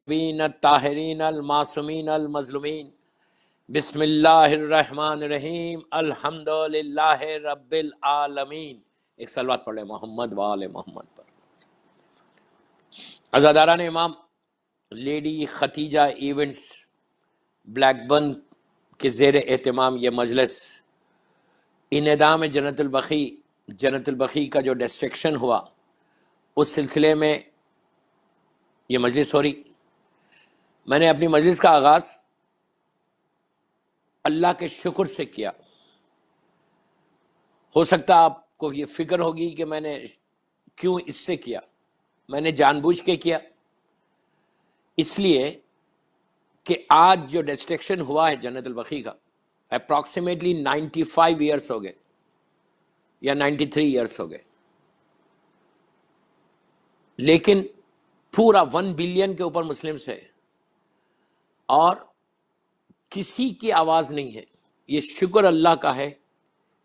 الطیبین الطاہرین المعصومین المظلومین بسم اللہ الرحمن الرحیم الحمد للہ رب العالمین۔ ایک صلوات پڑھ لیں محمد و آل محمد پر۔ عزاداران امام، lady Khadija events Blackburn کے زیر اہتمام یہ مجلس انعدام جنت البقیع کا جو ڈسٹرکشن ہوا اس سلسلے میں یہ مجلس ہو رہی۔ میں نے اپنی مجلس کا آغاز اللہ کے شکر سے کیا۔ ہو سکتا آپ کو یہ فکر ہوگی کہ میں نے کیوں اس سے کیا۔ میں نے جان بوجھ کے کیا، اس لیے کہ آج جو ڈسٹرکشن ہوا ہے جنت البقیع کا اپروکسیمیٹلی 95 ایئرس ہو گئے یا 93 ایئرس ہو گئے، لیکن پورا 1 بلین کے اوپر مسلمس ہے اور کسی کی آواز نہیں ہے۔ یہ شکر اللہ کا ہے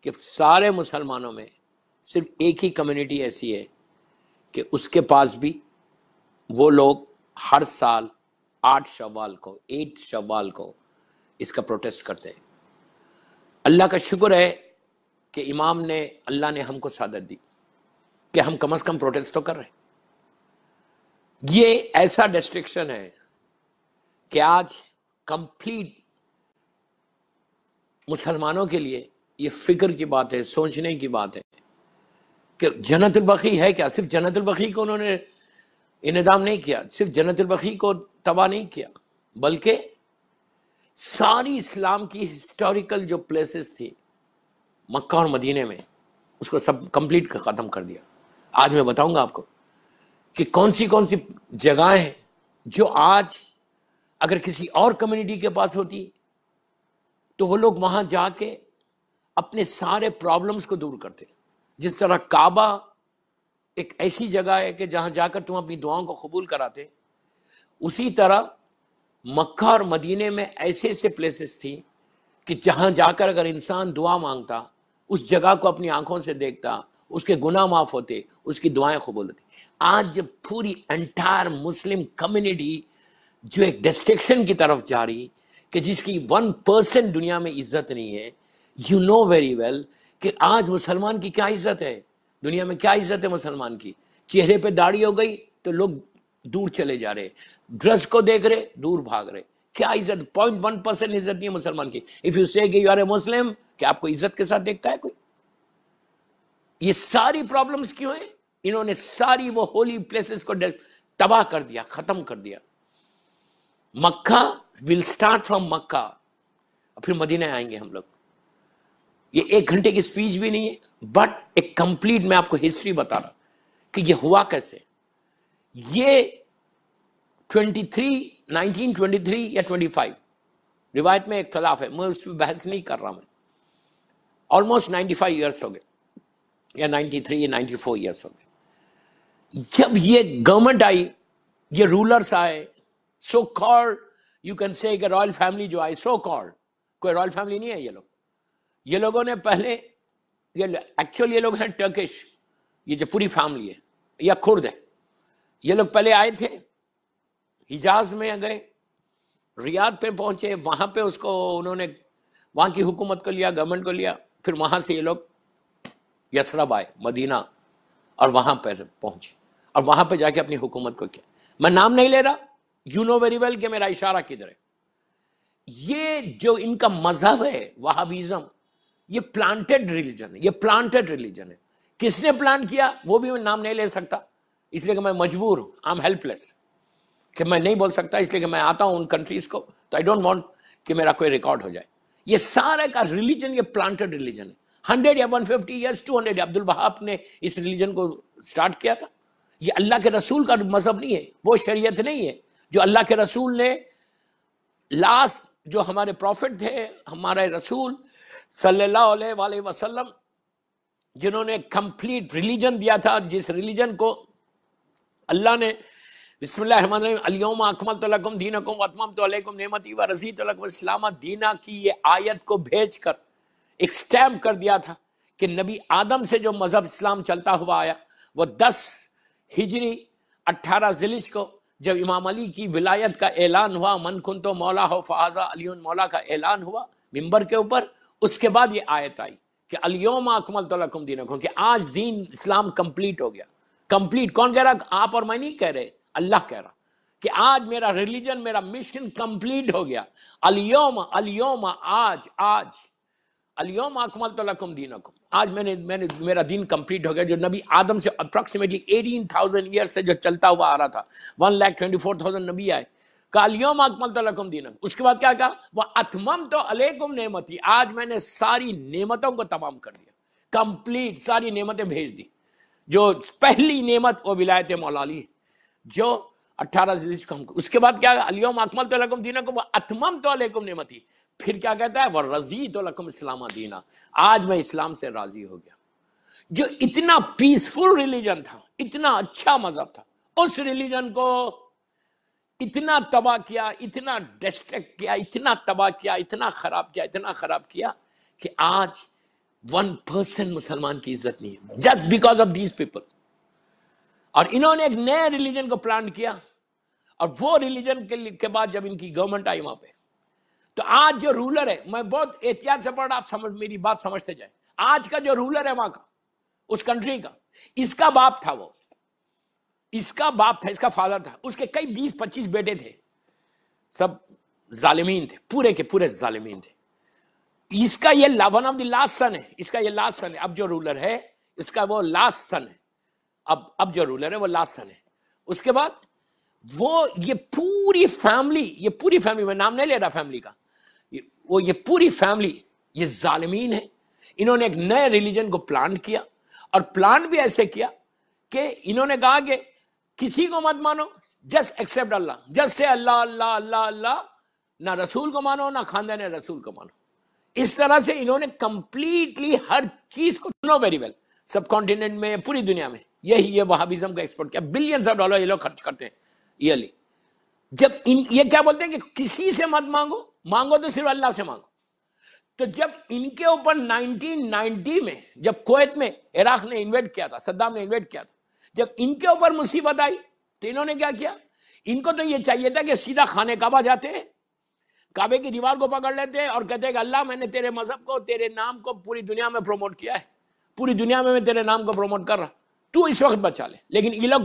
کہ سارے مسلمانوں میں صرف ایک ہی کمیونٹی ایسی ہے کہ اس کے پاس بھی وہ لوگ ہر سال 8 شوال کو اس کا پروٹیسٹ کرتے ہیں۔ اللہ کا شکر ہے کہ امام نے، اللہ نے ہم کو سعادت دی کہ ہم کم از کم پروٹیسٹ تو کر رہے ہیں۔ یہ ایسا ڈسٹرکشن ہے کہ آج کمپلیٹ مسلمانوں کے لیے یہ فکر کی بات ہے، سوچنے کی بات ہے کہ جنت البقیع ہے کیا۔ صرف جنت البقیع کو انہوں نے انعدام نہیں کیا، صرف جنت البقیع کو تباہ نہیں کیا، بلکہ ساری اسلام کی ہسٹوریکل جو پلیسز تھی مکہ اور مدینے میں، اس کو سب کمپلیٹ ختم کر دیا۔ آج میں بتاؤں گا آپ کو کہ کون سی جگہیں ہیں جو آج اگر کسی اور کمیونٹی کے پاس ہوتی تو وہ لوگ وہاں جا کے اپنے سارے پرابلمز کو دور کرتے۔ جس طرح کعبہ ایک ایسی جگہ ہے کہ جہاں جا کر تم اپنی دعاؤں کو قبول کراتے، اسی طرح مکہ اور مدینے میں ایسے پلیسز تھی کہ جہاں جا کر اگر انسان دعا مانگتا، اس جگہ کو اپنی آنکھوں سے دیکھتا، اس کے گناہ معاف ہوتے، اس کی دعائیں قبول ہوتی۔ آج جب پوری انٹائر مسلم کمیونٹی جو ایک ڈسٹرکشن کی طرف جا رہی کہ جس کی 1% دنیا میں عزت نہیں ہے، یو نو ویری ویل کہ آج مسلمان کی کیا عزت ہے دنیا میں، کیا عزت ہے مسلمان کی۔ چہرے پہ داڑھی ہو گئی تو لوگ دور چلے جا رہے، ڈریس کو دیکھ رہے دور بھاگ رہے۔ کیا عزت؟ 0.1% عزت نہیں ہے مسلمان کی۔ اف یو سے کہ یو آر اے مسلم، کہ آپ کو عزت کے ساتھ دیکھتا ہے کوئی؟ یہ ساری پرابلمز کیوں ہیں؟ انہوں نے ساری وہ ہولی پلیسز کو تباہ کر دیا، ختم کر دیا۔ مکہ ول سٹارٹ فرام مکہ، اور پھر مدینہ آئیں گے ہم لوگ۔ یہ 1 گھنٹے کی سپیچ بھی نہیں ہے، بٹ ایک کمپلیٹ میں آپ کو ہسٹری بتا رہا کہ یہ ہوا کیسے۔ یہ 1923 یا 25 روایت میں اختلاف ہے، میں اس پہ بحث نہیں کر رہا۔ میں آلموسٹ 95 ایئرس ہو گئے یا 93 یا 94 ایئرس ہو گئے جب یہ گورنمنٹ آئی، یہ رولرز آئے، سو کالڈ یو کین سے کہ رائل فیملی جو آئی، سو کالڈ کوئی رائل فیملی نہیں ہے۔ یہ لوگوں نے پہلے، ایکچولی یہ لوگ ہیں ٹرکش، یہ جو پوری فیملی ہے یا کرد ہے، یہ لوگ پہلے آئے تھے، حجاز میں گئے، ریاض پہ پہنچے، وہاں پہ اس کو انہوں نے وہاں کی حکومت کو لیا، گورنمنٹ کو لیا، پھر وہاں سے یہ لوگ یثرب آئے، مدینہ، اور وہاں پہ پہنچے اور وہاں پہ جا کے اپنی حکومت کو کیا۔ میں نام نہیں لے رہا، یو نو ویری ویل کہ میرا اشارہ کدھر ہے۔ یہ جو ان کا مذہب ہے وہابیزم، یہ پلانٹڈ ریلیجن ہے، یہ پلانٹڈ ریلیجن ہے۔ کس نے پلانٹ کیا وہ بھی میں نام نہیں لے سکتا، اس لیے کہ میں مجبور ہوں، آئی ایم ہیلپ لیس، کہ میں نہیں بول سکتا، اس لیے کہ میں آتا ہوں ان کنٹریز کو، تو آئی ڈونٹ وانٹ کہ میرا کوئی ریکارڈ ہو جائے۔ یہ سارا کا ریلیجن، یہ پلانٹڈ ریلیجن ہے۔ 100 یا 150 ایئرس 200 عبد الوہاب نے اس ریلیجن کو سٹارٹ کیا تھا۔ یہ اللہ کے رسول کا مذہب نہیں ہے، وہ شریعت نہیں ہے جو اللہ کے رسول نے لاسٹ، جو ہمارے پروفٹ تھے، ہمارے رسول صلی اللہ علیہ وآلہ وسلم، جنہوں نے کمپلیٹ ریلیجن دیا تھا، جس ریلیجن کو اللہ نے بسم اللہ الرحمن الرحیم الیوم اکملت لکم دینکم واتممت علیکم نعمتی ورضیت لکم الاسلام دینا کی یہ آیت کو بھیج کر ایک سٹیمپ کر دیا تھا کہ نبی آدم سے جو مذہب اسلام چلتا ہوا آیا، وہ 10 ہجری 18 ذی الحجہ کو جب امام علی کی ولایت کا اعلان ہوا، من کنتو مولا ہو فہذا علی مولا کا اعلان ہوا ممبر کے اوپر، اس کے بعد یہ آیت آئی کہ الیوم اکملت لکم دینکم، کہ آج دین اسلام کمپلیٹ ہو گیا. کمپلیٹ کون کہہ رہا؟ آپ اور میں نہیں کہہ رہے، اللہ کہہ رہا کہ آج میرا ریلیجن، میرا مشن کمپلیٹ ہو گیا. الیوم، الیوم آج، آج الیوم اکملت لکم دینکم، آج میں نے میرا دین کمپلیٹ ہو گیا. جو نبی آدم سے اپروکسیمیٹلی 18,000 ایئر سے جو چلتا ہوا آ رہا تھا، 1,24,000 نبی آئے، کہ الیوم اکملت لکم دینکم. اس کے بعد کیا کہا؟ واتممت علیکم نعمتی، آج میں نے ساری نعمتوں کو تمام کر دیا، کمپلیٹ ساری نعمتیں بھیج دی. جو پہلی نعمت وہ ولایت مولا علی جو 18 ذیلحجہ کو ہم کو. اس کے بعد کیا؟ الیوم اکملت لکم دینکم واتممت علیکم نعمتی. پھر کیا کہتا ہے؟ وَرَضِیتُ لَکُمُ الْإِسْلَامَ دِینًا، آج میں اسلام سے راضی ہو گیا. جو اتنا پیسفل ریلیجن تھا، اتنا اچھا مذہب تھا، اس ریلیجن کو اتنا تباہ کیا، اتنا ڈسٹریکٹ کیا، اتنا تباہ کیا، اتنا خراب کیا، اتنا خراب کیا کہ آج 1% مسلمان کی عزت نہیں ہے، just because of these people. اور انہوں نے ایک نئے ریلیجن کو پلانٹ کیا، اور وہ ریلیجن کے بعد جب ان کی گورنمنٹ آئی وہاں پہ، تو آج جو رولر ہے، میں بہت احتیاط سے پڑھ رہا، آپ میری بات سمجھتے جائیں. آج کا جو رولر ہے وہاں کا، اس کنٹری کا، اس کا باپ تھا، وہ اس کا باپ تھا، اس کا فادر تھا، اس کے کئی 20-25 بیٹے تھے، سب ظالمین تھے، پورے کے پورے ظالمین تھے. اس کا یہ ون آف دی لاسٹ سن ہے، اس کا یہ لاسٹ سن ہے. اب جو رولر ہے اس کا وہ لاسٹ سن ہے، اب جو رولر ہے وہ لاسٹ سن ہے. اس کے بعد وہ یہ پوری فیملی، میں نام نہیں لے رہا فیملی کا، یہ پوری فیملی یہ ظالمین ہے. انہوں نے ایک نئے ریلیجن کو پلان کیا، اور پلان بھی ایسے کیا کہ انہوں نے کہا کہ کسی کو مت مانو، جسٹ ایکسپٹ اللہ، جسٹ سے اللہ اللہ اللہ اللہ، نہ رسول کو مانو نہ خاندان رسول کو مانو. اس طرح سے انہوں نے کمپلیٹلی ہر چیز کو نو ویری ویل سب کانٹیننٹ میں، پوری دنیا میں یہ وہابزم کا ایکسپورٹ کیا. بلینز آف ڈالر یہ لوگ خرچ کرتے ہیں ایئرلی. جب یہ کیا بولتے ہیں کہ کسی سے مت مانگو تو صرف اللہ سے مانگو. تو جب ان کے اوپر 1990 میں جب کویت میں عراق نے انویٹ کیا تھا، صدام نے انویٹ کیا تھا، جب ان کے اوپر مصیبت آئی تو انہوں نے کیا کیا؟ ان کو تو یہ چاہیے تھا کہ سیدھا خانہ کعبہ جاتے ہیں، کعبے کی دیوار کو پکڑ لیتے ہیں اور کہتے ہیں کہ اللہ میں نے تیرے مذہب کو، تیرے نام کو پوری دنیا میں پروموٹ کیا ہے، پوری دنیا میں تیرے نام کو پروموٹ کر رہا، تو اس وقت بچا لے. لیکن یہ لوگ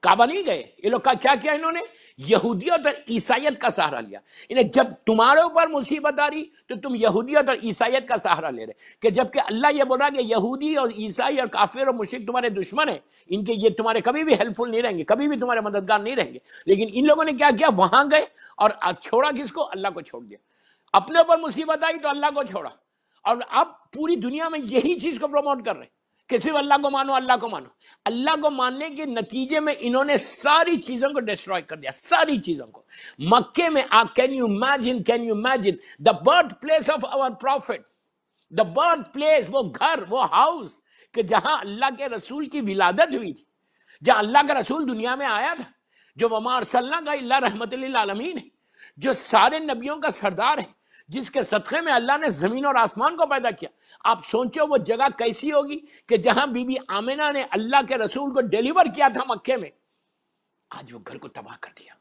کعبہ نہیں گئے، یہ لوگ کیا کیا انہوں نے؟ یہودیت اور عیسائیت کا سہارا لیا. انہیں جب تمہارے اوپر مصیبت آ رہی تو تم یہودیت اور عیسائیت کا سہارا لے رہے، کہ جبکہ اللہ یہ بول رہا کہ یہودی اور عیسائی اور کافر اور مشرک تمہارے دشمن ہیں، ان کے یہ تمہارے کبھی بھی ہیلپ فل نہیں رہیں گے، کبھی بھی تمہارے مددگار نہیں رہیں گے. لیکن ان لوگوں نے کیا کیا؟ وہاں گئے اور چھوڑا کس کو؟ اللہ کو چھوڑ دیا. اپنے اوپر مصیبت آئی تو اللہ کو چھوڑا، اور اب پوری دنیا میں یہی چیز کو پروموٹ کر رہے ہیں کہ صرف اللہ کو مانو، اللہ کو مانو. اللہ کو ماننے کے نتیجے میں انہوں نے ساری چیزوں کو ڈسٹروائے کر دیا، ساری چیزوں کو. مکے میں can you imagine the birth place of our prophet, the birth place, وہ گھر، وہ ہاؤس کہ جہاں اللہ کے رسول کی ولادت ہوئی تھی، جہاں اللہ کا رسول دنیا میں آیا تھا، جو وما ارسلناک الا رحمت للعالمین ہے، جو سارے نبیوں کا سردار ہے، جس کے صدقے میں اللہ نے زمین اور آسمان کو پیدا کیا. آپ سوچو وہ جگہ کیسی ہوگی کہ جہاں بی بی آمنہ نے اللہ کے رسول کو ڈیلیور کیا تھا مکے میں، آج وہ گھر کو تباہ کر دیا.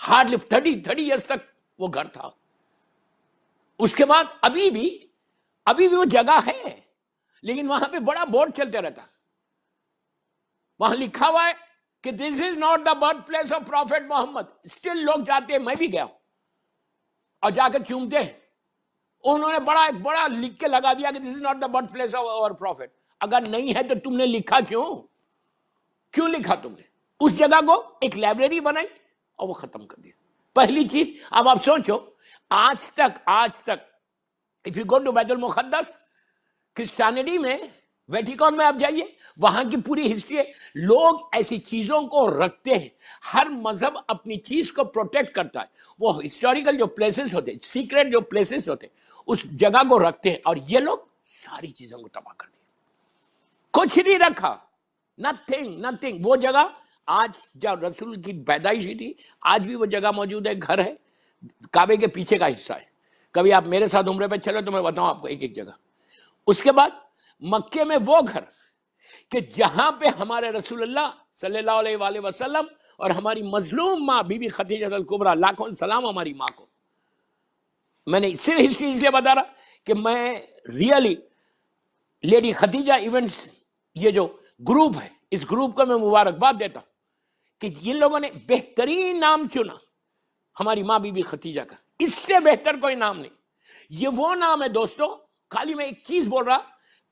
ہارڈلی 30 ایئرس تک وہ گھر تھا. اس کے بعد ابھی بھی وہ جگہ ہے، لیکن وہاں پہ بڑا بورڈ چلتے رہتا، وہاں لکھا ہوا ہے کہ this is not the birth place of prophet Muhammad. Still لوگ جاتے ہیں، میں بھی گیا اور جا کے چومتے ہیں. انہوں نے بڑا لکھ کے لگا دیا کہ this is not the birth place of our prophet. اگر نہیں ہے تو تم نے لکھا کیوں لکھا؟ تم نے اس جگہ کو ایک لائبریری بنائی اور وہ ختم کر دیا. پہلی چیز. اب آپ سوچو، آج تک if you go to بیت المقدس، کرسچینٹی میں ویٹیکن میں آپ جائیے، وہاں کی پوری ہسٹری ہے. لوگ ایسی چیزوں کو رکھتے ہیں، ہر مذہب اپنی چیز کو پروٹیکٹ کرتا ہے. وہ ہسٹوریکل جو پلیسز ہوتے ہیں، سیکریٹ جو پلیسز ہوتے ہیں، اس جگہ کو رکھتے ہیں. اور یہ لوگ ساری چیزوں کو تباہ کر دیا، کچھ نہیں رکھا، نتھنگ. وہ جگہ آج جب رسول کی پیدائش ہوئی تھی، آج بھی وہ جگہ موجود ہے، گھر ہے، کعبے کے پیچھے کا حصہ ہے. کبھی آپ میرے ساتھ عمرے پہ چلے تو میں بتاؤں آپ کو ایک جگہ. اس کے بعد مکے میں وہ گھر، کہ جہاں پہ ہمارے رسول اللہ صلی اللہ علیہ وآلہ وسلم اور ہماری مظلوم ماں بی بی خدیجہ الکبریٰ، لاکھوں سلام ہماری ماں کو. میں نے صرف ہسٹری اس لیے بتا رہا کہ میں ریئلی لیڈی خدیجہ ایونٹس یہ جو گروپ ہے، اس گروپ کو میں مبارکباد دیتا ہوں کہ یہ لوگوں نے بہترین نام چنا ہماری ماں بی بی خدیجہ کا. اس سے بہتر کوئی نام نہیں. یہ وہ نام ہے دوستو. خالی میں ایک چیز بول رہا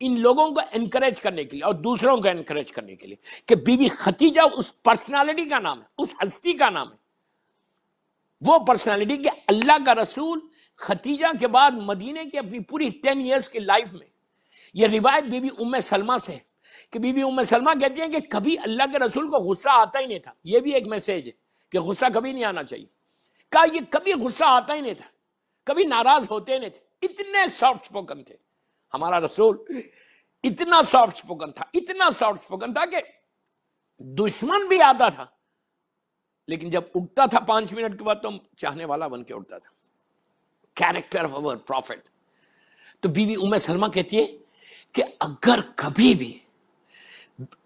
ان لوگوں کو انکریج کرنے کے لیے اور دوسروں کو انکریج کرنے کے لیے کہ بی بی خدیجہ اس پرسنالٹی کا نام ہے، اس ہستی کا نام ہے. وہ پرسنالٹی کہ اللہ کا رسول خدیجہ کے بعد مدینے کی اپنی پوری 10 ایئرس کی لائف میں، یہ روایت بی بی ام سلمہ سے ہے کہ بی بی ام سلمہ کہتی ہیں کہ کبھی اللہ کے رسول کو غصہ آتا ہی نہیں تھا. یہ بھی ایک میسج ہے کہ غصہ کبھی نہیں آنا چاہیے. کہا یہ کبھی غصہ آتا ہی نہیں تھا، کبھی ناراض ہوتے ہی نہیں تھے. اتنے سافٹ سپوکن تھے ہمارا رسول، اتنا سافٹ سپوکن تھا، اتنا سافٹ سپوکن تھا کہ دشمن بھی آتا تھا لیکن جب اٹھتا تھا 5 منٹ کے بعد تو چاہنے والا بن کے اٹھتا تھا. کیریکٹر آف اور پروفٹ. تو بی بی ام سلمہ کہتی ہے کہ اگر کبھی بھی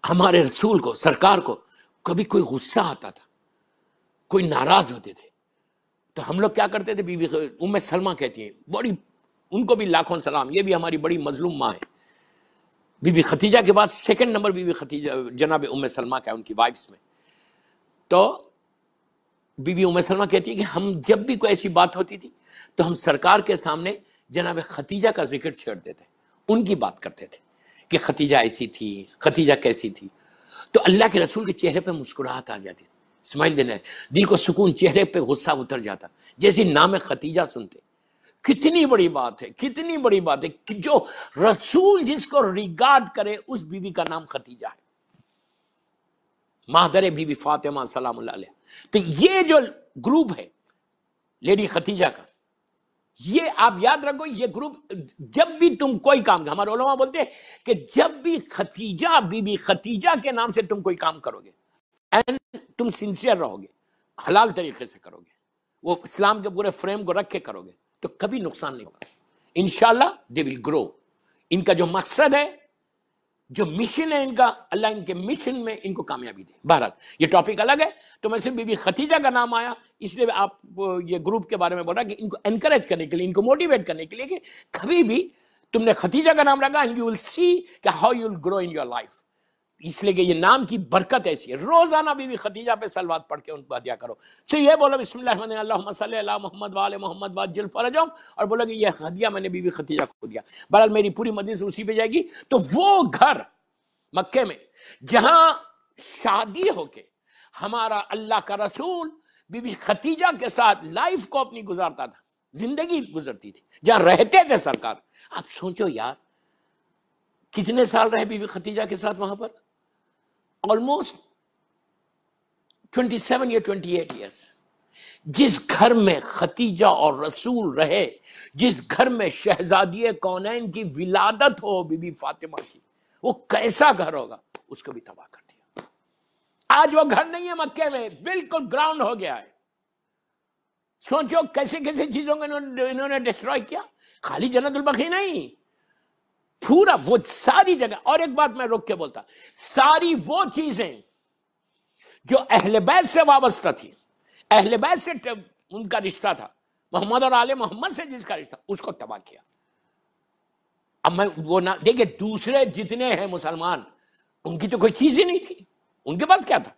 ہمارے رسول کو، سرکار کو کبھی کوئی غصہ آتا تھا، کوئی ناراض ہوتے تھے، تو ہم لوگ کیا کرتے تھے. بی بی ام سلمہ کہتی ہیں، بڑی ان کو بھی لاکھوں سلام، یہ بھی ہماری بڑی مظلوم ماں ہے. بی بی خدیجہ کے بعد second number Bibi Khadija جناب ام سلمہ کا ہے ان کی وائفس میں. تو بی بی ام سلمہ کہتی ہے کہ ہم جب بھی کوئی ایسی بات ہوتی تھی تو ہم سرکار کے سامنے جناب خدیجہ کا ذکر چھیڑتے تھے، ان کی بات کرتے تھے کہ خدیجہ ایسی تھی، خدیجہ کیسی تھی. تو اللہ کے رسول کے چہرے پہ مسکراہٹ آ جاتی، اسمائل دینا، دل کو سکون، چہرے پہ غصہ اتر جاتا جیسے نام خدیجہ سنتے. کتنی بڑی بات ہے، کتنی بڑی بات ہے کہ جو رسول جس کو ریگارڈ کرے اس بی بی کا نام خدیجہ ہے، مادر بی بی فاطمہ سلام اللہ علیہ. تو یہ جو گروپ ہے لیڈی خدیجہ کا، یہ آپ یاد رکھو، یہ گروپ جب بھی تم کوئی کام، ہمارے علماء بولتے ہیں کہ جب بھی خدیجہ بی بی خدیجہ کے نام سے تم کوئی کام کرو گے اینڈ تم سنسیئر رہو گے، حلال طریقے سے کرو گے، وہ اسلام کے پورے فریم کو رکھ کے کرو گے، تو کبھی نقصان نہیں ہوگا انشاءاللہ. دے ول گرو. ان کا جو مقصد ہے، جو مشن ہے ان کا، اللہ ان کے مشن میں ان کو کامیابی دے. بہرحال یہ ٹاپک الگ ہے، تو میں صرف بی بی خدیجہ کا نام آیا اس لیے آپ یہ گروپ کے بارے میں بول رہا کہ ان کو انکریج کرنے کے لیے، ان کو موٹیویٹ کرنے کے لیے کہ کبھی بھی تم نے خدیجہ کا نام رکھا and you will see کہ how you will grow in your life. اس لیے کہ یہ نام کی برکت ایسی ہے. روزانہ بی بی خدیجہ پہ صلوات پڑھ کے ان کو ہدیہ کرو. یہ بولو بسم اللہ الرحمن الرحیم اللہم صلی علی محمد وآل محمد وعجل فرجہم، اور بولو کہ یہ ہدیہ میں نے بی بی خدیجہ کو دیا. بہرحال میری پوری مجلس اسی پہ جائے گی. تو وہ گھر مکے میں جہاں شادی ہو کے ہمارا اللہ کا رسول بی بی خدیجہ کے ساتھ لائف کو اپنی گزارتا تھا، زندگی گزرتی تھی، جہاں رہتے تھے سرکار. آپ سوچو یار کتنے سال رہے بی بی خدیجہ کے ساتھ وہاں پر، آلموسٹ 27 یا 28 ایئرس. جس گھر میں خدیجہ اور رسول رہے، جس گھر میں شہزادی کونین کی ولادت ہو بی بی فاطمہ کی، وہ کیسا گھر ہوگا، اس کو بھی تباہ کر دیا. آج وہ گھر نہیں ہے مکے میں، بالکل گراؤنڈ ہو گیا ہے. سوچو کیسے کیسے چیزوں کو انہوں نے ڈسٹروائے کیا. خالی جنت البقیع نہیں، پورا وہ ساری جگہ. اور ایک بات میں روک کے بولتا، ساری وہ چیزیں جو اہل بیت سے وابستہ تھی، اہل بیت سے ان کا رشتہ تھا، محمد اور آل محمد سے جس کا رشتہ، اس کو تباہ کیا. اب میں وہ نہ دیکھیں، دوسرے جتنے ہیں مسلمان ان کی تو کوئی چیز ہی نہیں تھی. ان کے پاس کیا تھا،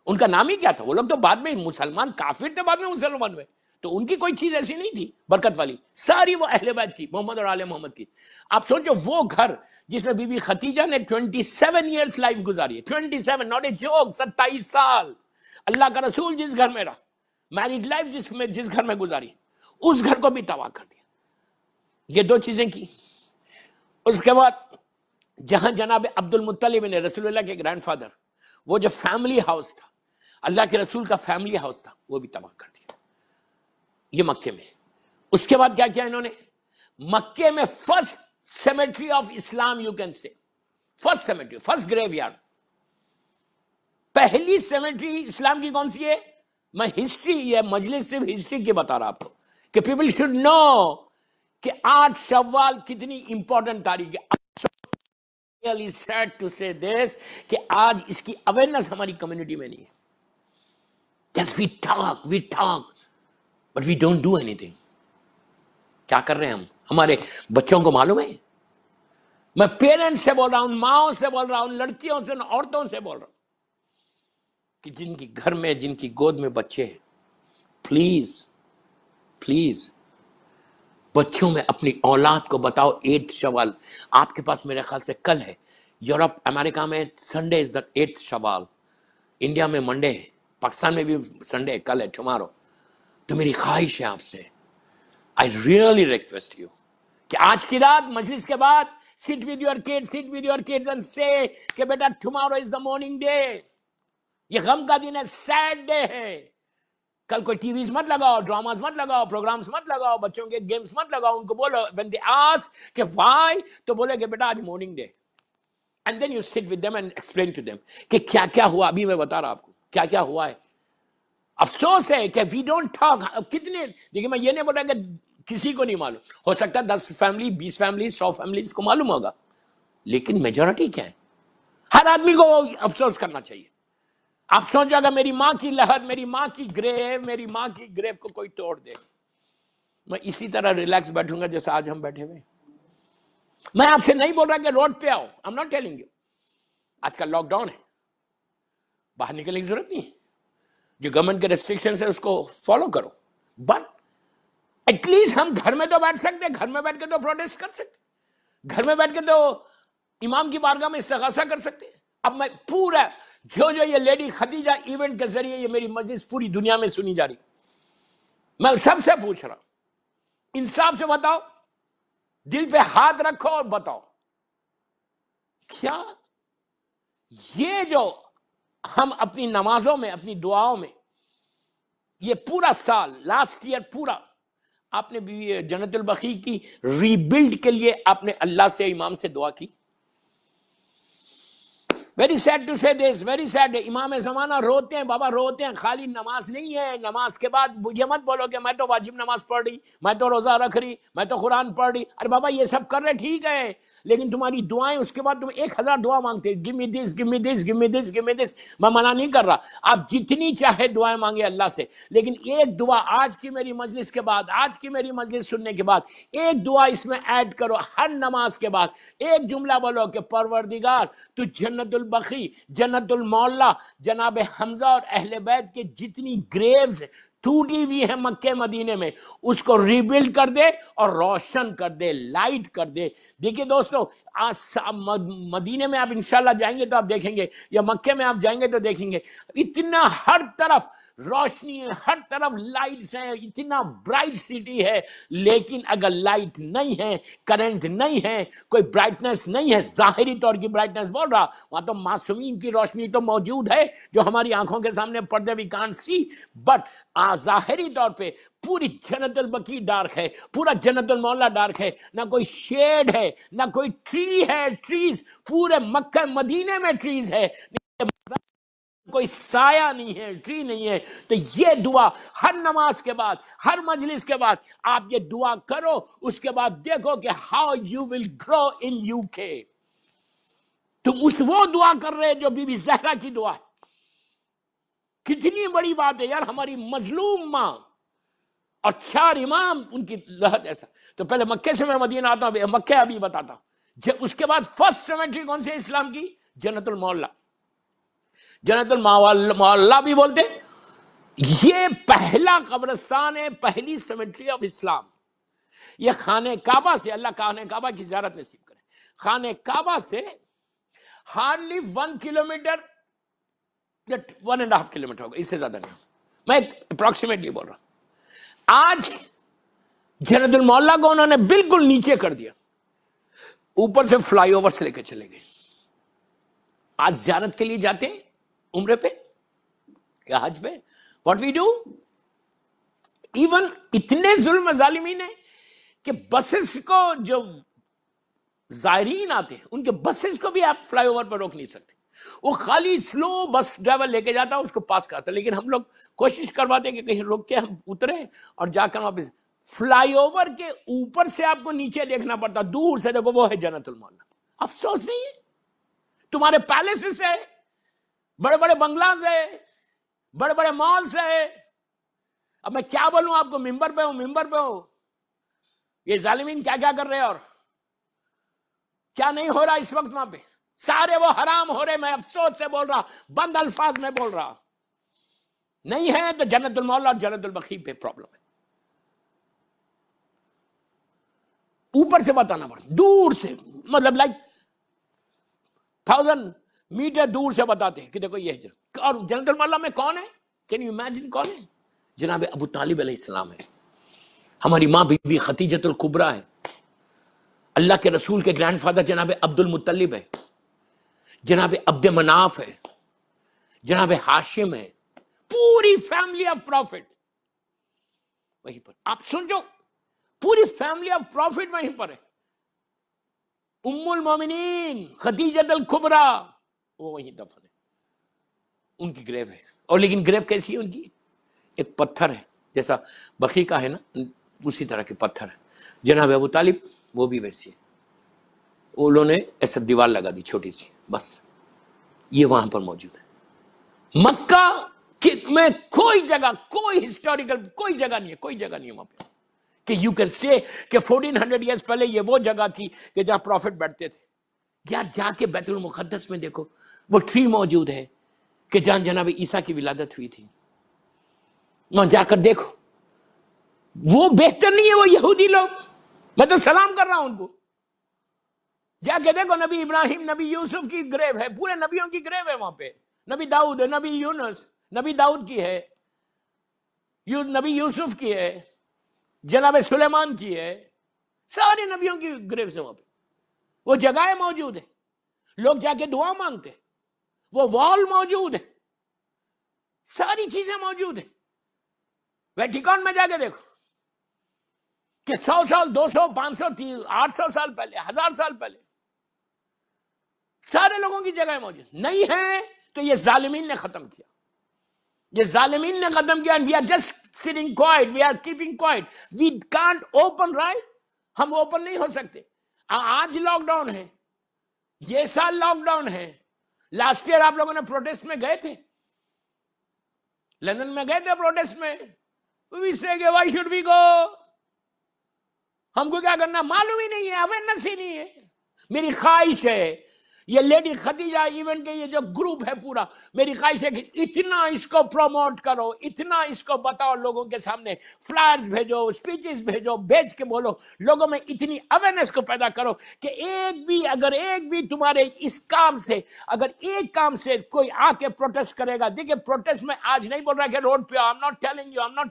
ان کا نام ہی کیا تھا. وہ لوگ تو بعد میں مسلمان کافر تھے، بعد میں مسلمان ہوئے، تو ان کی کوئی چیز ایسی نہیں تھی برکت والی. ساری وہ اہل بیت کی، محمد اور آل محمد کی. آپ سوچو وہ گھر جس میں بی بی خدیجہ نے 27 ایئرس لائف گزاری ہے. 27 ناٹ اے جوک، 27 سال اللہ کا رسول جس گھر میں رہا، میرڈ لائف جس گھر میں گزاری، اس گھر کو بھی تباہ کر دیا. یہ دو چیزیں کی. اس کے بعد جہاں جناب عبد المطلب نے، رسول اللہ کے گرینڈ فادر، وہ جو فیملی ہاؤس تھا، اللہ کے رسول کا فیملی ہاؤس تھا، وہ بھی تباہ کر دیا. یہ مکے میں. اس کے بعد کیا کیا انہوں نے؟ مکے میں first cemetery of Islam, you can say first cemetery, first graveyard. پہلی سیمیٹری اسلام کی کون سی ہے؟ میں ہسٹری، یہ مجلس صرف ہسٹری کی بتا رہا آپ کو کہ پیپل شوڈ نو کہ 8 شوال کتنی امپورٹنٹ تاریخ ہے. really sad to say this کہ آج اس کی اویئرنس ہماری کمیونٹی میں نہیں ہے. Yes, we talk, but we don't do anything. کیا کر رہے ہیں ہم؟ ہمارے بچوں کو معلوم ہے؟ میں پیرنٹس سے بول رہا ہوں، ماؤں سے بول رہا ہوں، لڑکیوں سے، عورتوں سے بول رہا ہوں کہ جن کی گھر میں، جن کی گود میں بچے ہیں، پلیز بچوں میں اپنی اولاد کو بتاؤ 8 شوال. آپ کے پاس میرے خیال سے کل ہے. یورپ، امریکہ میں سنڈے از دا 8 شوال، انڈیا میں منڈے ہے، پاکستان میں بھی سنڈے ہے، کل ہے، ٹمارو. تو میری خواہش ہے آپ سے، آئی ریئلی ریکویسٹ یو کہ آج کی رات مجلس کے بعد sit with your kids and say کہ بیٹا tomorrow is the morning day. یہ غم کا دن ہے، سیڈ ڈے ہے. کل کوئی ٹی ویز مت لگاؤ، ڈراماز مت لگاؤ، پروگرامز مت لگاؤ، بچوں کے گیمز مت لگاؤ. ان کو بولو when they ask کہ why، تو بولے کہ بیٹا آج morning day. And then you sit with them and explain to them کہ کیا کیا ہوا. ابھی میں بتا رہا آپ کو کیا کیا ہوا ہے. افسوس ہے کہ we don't talk. کتنے، دیکھیں میں یہ نہیں بول رہا کہ کسی کو نہیں معلوم، ہو سکتا ہے 10 فیملی، 20 فیملی، 100 فیملیز کو معلوم ہوگا، لیکن میجورٹی کیا ہے؟ ہر آدمی کو افسوس کرنا چاہیے. آپ سوچو اگر میری ماں کی لہر، میری ماں کی گریو کو کوئی توڑ دے، میں اسی طرح ریلیکس بیٹھوں گا جیسے آج ہم بیٹھے ہوئے. میں آپ سے نہیں بول رہا کہ روڈ پہ آؤ، I'm not telling you. آج کل لاک ڈاؤن ہے، باہر نکلنے کی ضرورت نہیں ہے. جو گورنمنٹ کے ریسٹرکشن ہے اس کو فالو کرو، بٹ ایٹ لیسٹ ہم گھر میں تو بیٹھ سکتے، گھر میں بیٹھ کے تو پروٹیسٹ کر سکتے، گھر میں بیٹھ کے تو امام کی بارگاہ میں استغاثہ کر سکتے. اب میں پورا جو یہ لیڈی خدیجہ ایونٹ کے ذریعے یہ میری مجلس پوری دنیا میں سنی جا رہی، میں سب سے پوچھ رہا ہوں، انصاف سے بتاؤ، دل پہ ہاتھ رکھو اور بتاؤ، کیا یہ جو ہم اپنی نمازوں میں، اپنی دعاؤں میں، یہ پورا سال، لاسٹ ایئر پورا، آپ نے بھی جنت البقیع کی ری بلڈ کے لیے آپ نے اللہ سے، امام سے دعا کی؟ ویری سیڈ ٹو سے دس، ویری سیڈ. امام زمانہ روتے ہیں بابا، روتے ہیں. خالی نماز نہیں ہے، نماز کے بعد یہ مت بولو کہ میں تو واجب نماز پڑھ رہی، میں تو روزہ رکھ رہی، میں تو قرآن پڑھ رہی. ارے بابا یہ سب کر رہے ٹھیک ہے، لیکن تمہاری دعائیں اس کے بعد تم 1000 دعا مانگتے، گیو می دس، گیو می دس، گیو می دس، گیو می دس. میں منع نہیں کر رہا، آپ جتنی چاہے دعائیں مانگے اللہ سے، لیکن ایک دعا آج کی میری مجلس کے بعد، آج کی میری مجلس سننے کے بعد ایک دعا اس میں ایڈ کرو. ہر نماز کے بعد ایک جملہ بولو کہ پروردگار تو جنت البقیع، جنت المعلا، جناب حمزہ اور اہل بیت کے جتنی گریوز ٹوٹی ہوئی ہیں مکہ مدینے میں، اس کو ریبلڈ کر دے اور روشن کر دے، لائٹ کر دے. دیکھیے دوستو، مدینے میں آپ انشاءاللہ جائیں گے تو آپ دیکھیں گے، یا مکہ میں آپ جائیں گے تو دیکھیں گے، اتنا ہر طرف روشنی ہے، ہر طرف لائٹس ہیں، اتنا برائٹ سٹی ہے. لیکن اگر لائٹ نہیں ہے، کرنٹ نہیں ہے، کوئی برائٹنس نہیں ہے، ظاہری طور کی برائٹنس بول رہا، وہاں تو معصومین کی روشنی تو موجود ہے جو ہماری آنکھوں کے سامنے پردے وی کانٹ سی، بٹ ظاہری طور پہ پوری جنت البقیع ڈارک ہے، پورا جنت المعلا ڈارک ہے، نہ کوئی شیڈ ہے، نہ کوئی ٹری ہے. ٹریز پورے مکہ مدینے میں ٹریز ہے، کوئی سایہ نہیں ہے، ٹری نہیں ہے. تو یہ دعا ہر نماز کے بعد، ہر مجلس کے بعد آپ یہ دعا کرو. اس کے بعد دیکھو کہ how you will grow in UK. تم اس وہ دعا کر رہے جو بی بی زہرا کی دعا ہے. کتنی بڑی بات ہے یار، ہماری مظلوم ماں اور 4 امام ان کی لہت ایسا. تو پہلے مکے سے میں مدینہ آتا ہوں، مکہ ابھی بتاتا ہوں. اس کے بعد فرسٹ سیمیٹری کون سی اسلام کی؟ جنت المعلا. جنت المعلا بھی بولتے، یہ پہلا قبرستان ہے، پہلی سیمیٹری آف اسلام. یہ خانہ کعبہ سے، اللہ خانہ کعبہ کی زیارت نصیب کرے، خانہ کعبہ سے ہارڈلی 1 کلومیٹر یا 1.5 کلومیٹر ہوگا، اس سے زیادہ نہیں، میں اپروکسیمیٹلی بول رہا ہوں. آج جنت المعلا کو انہوں نے بالکل نیچے کر دیا، اوپر سے فلائی اوور سے لے کے چلے گئے. آج زیارت کے لیے جاتے ہیں عمرے پہ یا حج پہ، واٹ وی ڈو، ایون اتنے ظلم ظالمین ہیں کہ بسز کو، جو زائرین آتے ہیں ان کے بسز کو بھی آپ فلائی اوور پر روک نہیں سکتے. وہ خالی سلو بس ڈرائیور لے کے جاتا اس کو پاس کرتا، لیکن ہم لوگ کوشش کرواتے ہیں کہ کہیں روک کے ہم اترے اور جا کر واپس. فلائی اوور کے اوپر سے آپ کو نیچے دیکھنا پڑتا، دور سے دیکھو وہ ہے جنت المعلا. افسوس نہیں ہے، تمہارے پیلسز ہے، بڑے بڑے بنگلاز ہے، بڑے بڑے مالز ہے. اب میں کیا بولوں آپ کو، ممبر پہ ہوں. یہ ظالمین کیا کیا کر رہے ہیں اور کیا نہیں ہو رہا اس وقت وہاں پہ. سارے وہ حرام ہو رہے. میں افسوس سے بول رہا، بند الفاظ میں بول رہا. نہیں ہے تو جنت المولا اور جنت البقیع پہ پرابلم ہے. اوپر سے بتانا پڑتا، دور سے، مطلب لائک 1000 میٹر دور سے بتاتے ہیں کہ دیکھو یہ ہجرت. اور جنت المولا میں کون ہے؟ کین یو امیجن کون ہے؟ جناب ابو طالب علیہ السلام ہے. ہماری ماں بی بی خدیجۃ الکبریٰ ہے. اللہ کے رسول کے گرینڈ فادر جناب عبد المطلب ہے. جناب عبد مناف ہے. جناب ہاشم ہے. پوری فیملی آف پروفٹ وہیں پر. آپ سمجھو، پوری فیملی آف پروفٹ وہیں پر ہے. ام المومنین خدیجۃ الکبریٰ وہ وہیں دفن ہے. ان کی گریو ہے. اور لیکن گریو کیسی ہے ان کی؟ ایک پتھر ہے، جیسا بقیع کا ہے نا، اسی طرح کے پتھر ہے. جناب ابو طالب وہ بھی ویسی ہے. انہوں نے ایسا دیوار لگا دی چھوٹی سی، بس یہ وہاں پر موجود ہے. مکہ میں کوئی جگہ، کوئی ہسٹوریکل کوئی جگہ نہیں ہے، کوئی جگہ نہیں ہے وہاں پہ کہ یو کین سے کہ 1400 ایئرز پہلے یہ وہ جگہ تھی کہ جہاں پروفٹ بیٹھتے تھے. یار جا کے بیت المقدس میں دیکھو، وہ ٹری موجود ہے کہ جہاں جناب عیسیٰ کی ولادت ہوئی تھی. وہاں جا کر دیکھو. وہ بہتر نہیں ہے وہ یہودی لوگ؟ میں تو سلام کر رہا ہوں ان کو. جا کے دیکھو، نبی ابراہیم، نبی یوسف کی گریو ہے، پورے نبیوں کی گریو ہے وہاں پہ. نبی داؤد ہے، نبی یونس، نبی داؤد کی ہے، نبی یوسف کی ہے، جناب سلیمان کی ہے. سارے نبیوں کی گریو سے وہاں پہ وہ جگہیں موجود ہیں. لوگ جا کے دعا مانگتے، وہ وال موجود ہے، ساری چیزیں موجود ہیں. ویٹیکن میں جا کے دیکھو کہ 100 سال 200 500 800 سال پہلے، 1000 سال پہلے سارے لوگوں کی جگہ موجود نہیں ہے. تو یہ ظالمین نے ختم کیا، یہ ظالمین نے ختم کیا. we are just sitting quiet, we are keeping quiet, we can't open, right? ہم اوپن نہیں ہو سکتے. آج لاک ڈاؤن ہے، یہ سال لاک ڈاؤن ہے. لاسٹ ایئر آپ لوگوں نے پروٹیسٹ میں گئے تھے، لندن میں گئے تھے پروٹیسٹ میں. we say کہ why should we go؟ ہم کو کیا کرنا معلوم ہی نہیں ہے، اویئرنیس ہی نہیں ہے. میری خواہش ہے یہ لیڈی خدیجہ ایونٹ کے یہ جو گروپ ہے پورا، میری خواہش ہے کہ اتنا اس کو پروموٹ کرو، اتنا اس کو بتاؤ لوگوں کے سامنے، فلائرز بھیجو، اسپیچز بھیجو، بھیج کے بولو لوگوں میں اتنی اویئرنیس کو پیدا کرو کہ اگر ایک بھی تمہارے اس کام سے، اگر ایک کام سے کوئی آ کے پروٹیسٹ کرے گا. دیکھیں پروٹیسٹ میں آج نہیں بول رہا کہ روڈ پہ I'm not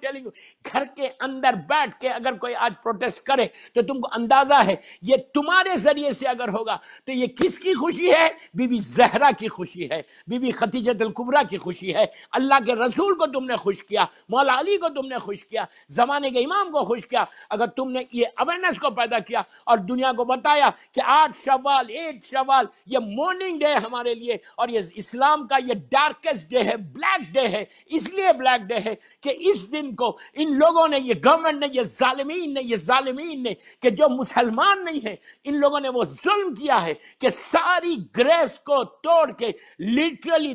telling you گھر کے اندر بیٹھ کے اگر کوئی آج پروٹیسٹ کرے تو تم کو اندازہ ہے یہ تمہارے ذریعے سے اگر ہوگا تو یہ کس کی خوشی ہے؟ بی بی زہرا کی خوشی ہے، بی بی خدیجۃ الکبریٰ کی خوشی ہے. اللہ کے رسول کو تم نے خوش کیا، مولا علی کو تم نے خوش کیا، زمانے کے امام کو خوش کیا. اگر تم نے یہ اویئرنیس کو پیدا کیا اور دنیا کو بتایا کہ 8 شوال یہ مارننگ ڈے ہمارے لیے، اور یہ اسلام کا یہ ڈارکسٹ ڈے ہے، بلیک ڈے ہے. اس لیے بلیک ڈے ہے کہ اس دن کو ان لوگوں نے، یہ گورنمنٹ نے، یہ ظالمین نے کہ جو مسلمان نہیں ہیں، ان لوگوں نے وہ ظلم کیا ہے کہ ساری گریوز کو توڑ کے لٹرلی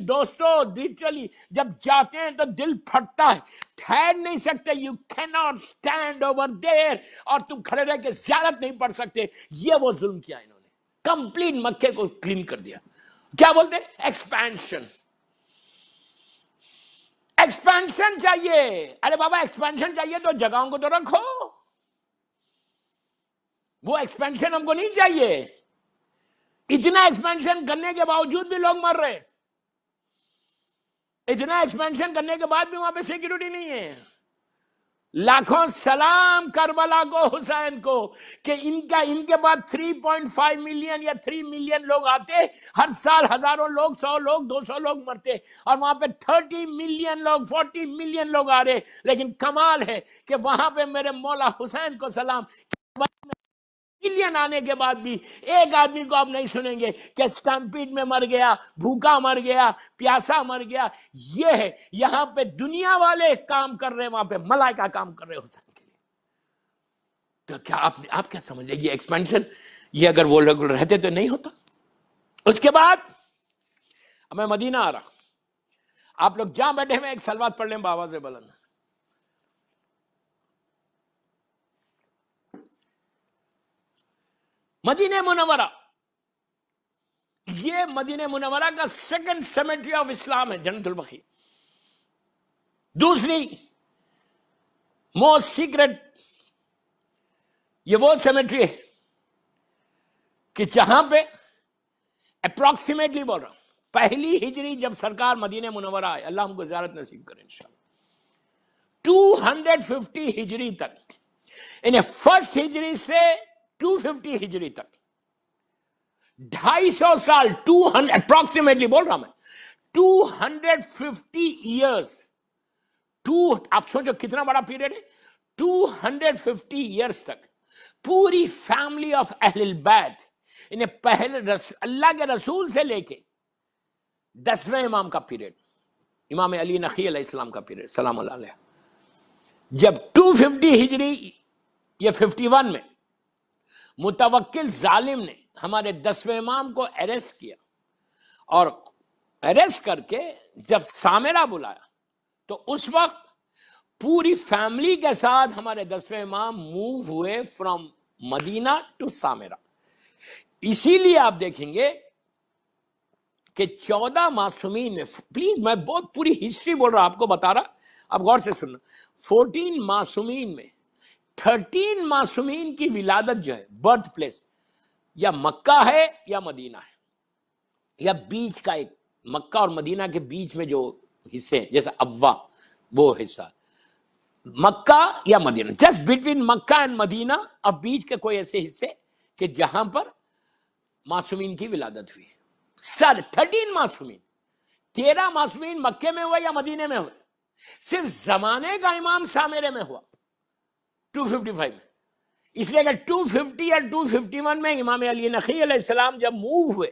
جب جاتے ہیں تو دل پھٹتا ہے، ٹھہر نہیں سکتے. You cannot stand over there، اور تم کھڑے رہ کے زیارت نہیں پڑھ سکتے. یہ وہ ظلم کیا انہوں نے، کمپلیٹ مکے کو کلین کر دیا. کیا بولتے ہیں؟ ایکسپینشن چاہیے. ارے بابا ایکسپینشن چاہیے تو جگہوں کو تو رکھو. وہ ایکسپینشن ہم کو نہیں چاہیے. اتنا ایکسپینشن کرنے کے باوجود بھی لوگ مر رہے، اتنا ایکسپینشن کرنے کے بعد بھی وہاں پہ سیکیورٹی نہیں ہے. لاکھوں سلام کربلا کو، حسین کو، کہ ان کے بعد 3.5 ملین یا 3 ملین لوگ آتے، ہر سال ہزاروں لوگ، 100 لوگ، 200 لوگ مرتے، اور وہاں پہ 30 ملین لوگ، 40 ملین لوگ آ رہے. لیکن کمال ہے کہ وہاں پہ میرے مولا حسین کو سلام، ملین آنے کے بعد بھی ایک آدمی کو آپ نہیں سنیں گے کہ سٹمپیڈ میں مر گیا، بھوکا مر گیا، پیاسا مر گیا. یہ ہے یہاں پہ دنیا والے کام کر رہے، وہاں پہ ملائکہ کام کر رہے حسین کے لیے. تو کیا آپ کیا سمجھ رہے؟ یہ ایکسپینشن، یہ اگر وہ لوگ رہتے تو نہیں ہوتا. اس کے بعد اب میں مدینہ آ رہا، آپ لوگ جہاں بیٹھے ہوئے ایک سلوات پڑھ لیں بآواز بلند. مدینہ منورہ، یہ مدینہ منورہ کا سیکنڈ سیمیٹری آف اسلام ہے جنت البقیع. دوسری موسٹ سیکرٹ، یہ وہ سیمیٹری ہے کہ جہاں پہ اپروکسیمیٹلی بول رہا ہوں پہلی ہجری جب سرکار مدینہ منورہ آئے، اللہ ہم کو زیارت نصیب کرے انشاءاللہ، 250 ہجری تک، انہیں فرسٹ ہجری سے 250 ہجری تک 250 سال، اپروکسیمیٹلی بول رہا ہوں میں 250 ایئرس. آپ سوچو کتنا بڑا پیریڈ ہے. 250 ایئرس تک پوری فیملی آف اہل البیت، انہیں پہلے اللہ کے رسول سے لے کے 10ویں امام کا پیریڈ، امام علی نقی علیہ السلام کا پیریڈ سلام اللہ علیہ، جب 250 ہجری یا 51 میں متوکل ظالم نے ہمارے 10ویں امام کو اریسٹ کیا، اور اریسٹ کر کے جب سامرہ بلایا تو اس وقت پوری فیملی کے ساتھ ہمارے 10ویں امام موو ہوئے فرام مدینہ ٹو سامرہ. اسی لیے آپ دیکھیں گے کہ 14 معصومین میں، پلیز میں بہت پوری ہسٹری بول رہا ہوں، آپ کو بتا رہا، اب غور سے سننا. 14 معصومین میں 13 معصومین کی ولادت جو ہے، برتھ پلیس یا مکہ ہے یا مدینہ ہے، یا بیچ کا ایک مکہ اور مدینہ کے بیچ میں جو حصے ہیں جیسے ابوا، وہ حصہ مکہ یا مدینہ، جسٹ بٹوین مکہ اینڈ مدینہ، اور بیچ کے کوئی ایسے حصے کہ جہاں پر معصومین کی ولادت ہوئی. 13 معصومین، 13 معصومین مکے میں ہوئے یا مدینے میں ہوئے. صرف زمانے کا امام سامرے میں ہوا 255 میں. اس لیے کہ 250 یا 251 میں امام علی نقی علیہ السلام جب موو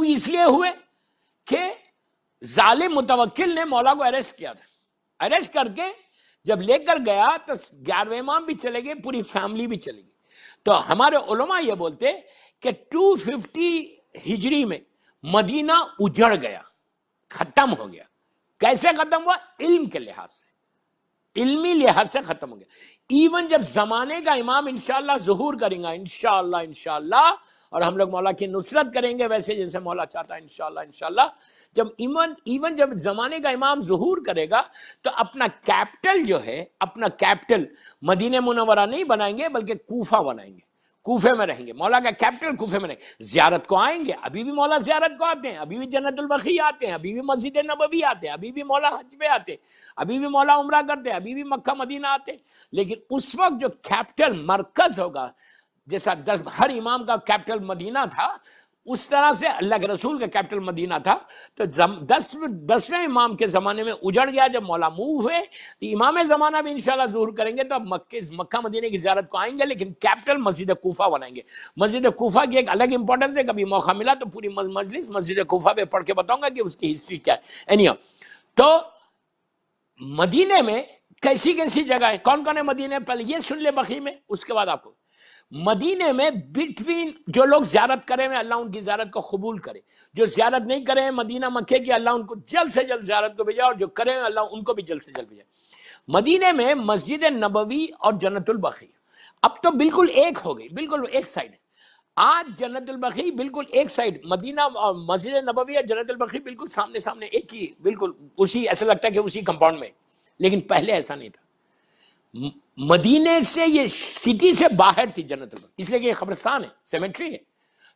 اس لیے ہوئے کہ ظالم متوکل نے مولا کو اریسٹ کیا تھا. اریسٹ کر کے جب لے کر گیا تو 11ویں امام بھی چلے گئے، پوری فیملی بھی چلے گئی. تو ہمارے علماء یہ بولتے کہ 250 ہجری میں مدینہ اجڑ گیا، ختم ہو گیا. کیسے ختم ہوا؟ علم کے لحاظ سے، علمی لحاظ سے ختم ہو گیا. ایون جب زمانے کا امام انشاءاللہ ظہور کریں گا، انشاءاللہ، اور ہم لوگ مولا کی نصرت کریں گے ویسے جیسے مولا چاہتا ہے انشاءاللہ. جب ایون جب زمانے کا امام ظہور کرے گا تو اپنا کیپٹل جو ہے، اپنا کیپٹل مدینہ منورہ نہیں بنائیں گے بلکہ کوفہ بنائیں گے، کوفے میں رہیں گے. مولا کا کیپٹل کوفے میں رہیں گے. زیارت کو آئیں گے، ابھی بھی مولا زیارت کو آتے ہیں، ابھی بھی جنت البقیع آتے ہیں، ابھی بھی مسجد نبوی آتے ہیں، ابھی بھی مولا حج پہ آتے ہیں، ابھی بھی مولا عمرہ کرتے ہیں، ابھی بھی مکہ مدینہ آتے ہیں. لیکن اس وقت جو کیپٹل مرکز ہوگا، جیسا ہر امام کا کیپٹل مدینہ تھا، اس طرح سے اللہ کے رسول کا کیپٹل مدینہ تھا. تو 10ویں امام کے زمانے میں اجڑ گیا. جب مولا موو ہوئے تو امام زمانہ بھی انشاءاللہ ظہور کریں گے تو اب مکہ مدینہ کی زیارت کو آئیں گے، لیکن کیپٹل مسجد کوفہ بنائیں گے. مسجد کوفہ کی ایک الگ امپورٹنس ہے، کبھی موقع ملا تو پوری مجلس مسجد کوفہ پہ پڑھ کے بتاؤں گا کہ اس کی ہسٹری کیا ہے. تو مدینے میں کیسی کیسی جگہ ہے، کون کون ہے مدینے؟ پہلے یہ سن لے بقیع میں، اس کے بعد آپ کو مدینے میں بٹوین جو لوگ زیارت کرے ہیں اللہ ان کی زیارت کو قبول کرے، جو زیارت نہیں کرے ہیں مدینہ مکے کی اللہ ان کو جلد سے جلد زیارت کو بھیجا، اور جو کرے ہیں اللہ ان کو بھی جلد سے جلد بھیجا. مدینے میں مسجد نبوی اور جنت البقیع اب تو بالکل ایک ہو گئی، بالکل ایک سائڈ ہے. آج جنت البقیع بالکل ایک سائڈ، مدینہ اور مسجد نبوی اور جنت البقیع بالکل سامنے سامنے ایک ہی، بالکل اسی، ایسا لگتا ہے کہ اسی کمپاؤنڈ میں. لیکن پہلے ایسا نہیں تھا. مدینے سے یہ سٹی سے باہر تھی جنت البقیع، اس لیے کہ یہ قبرستان ہے، سیمیٹری ہے،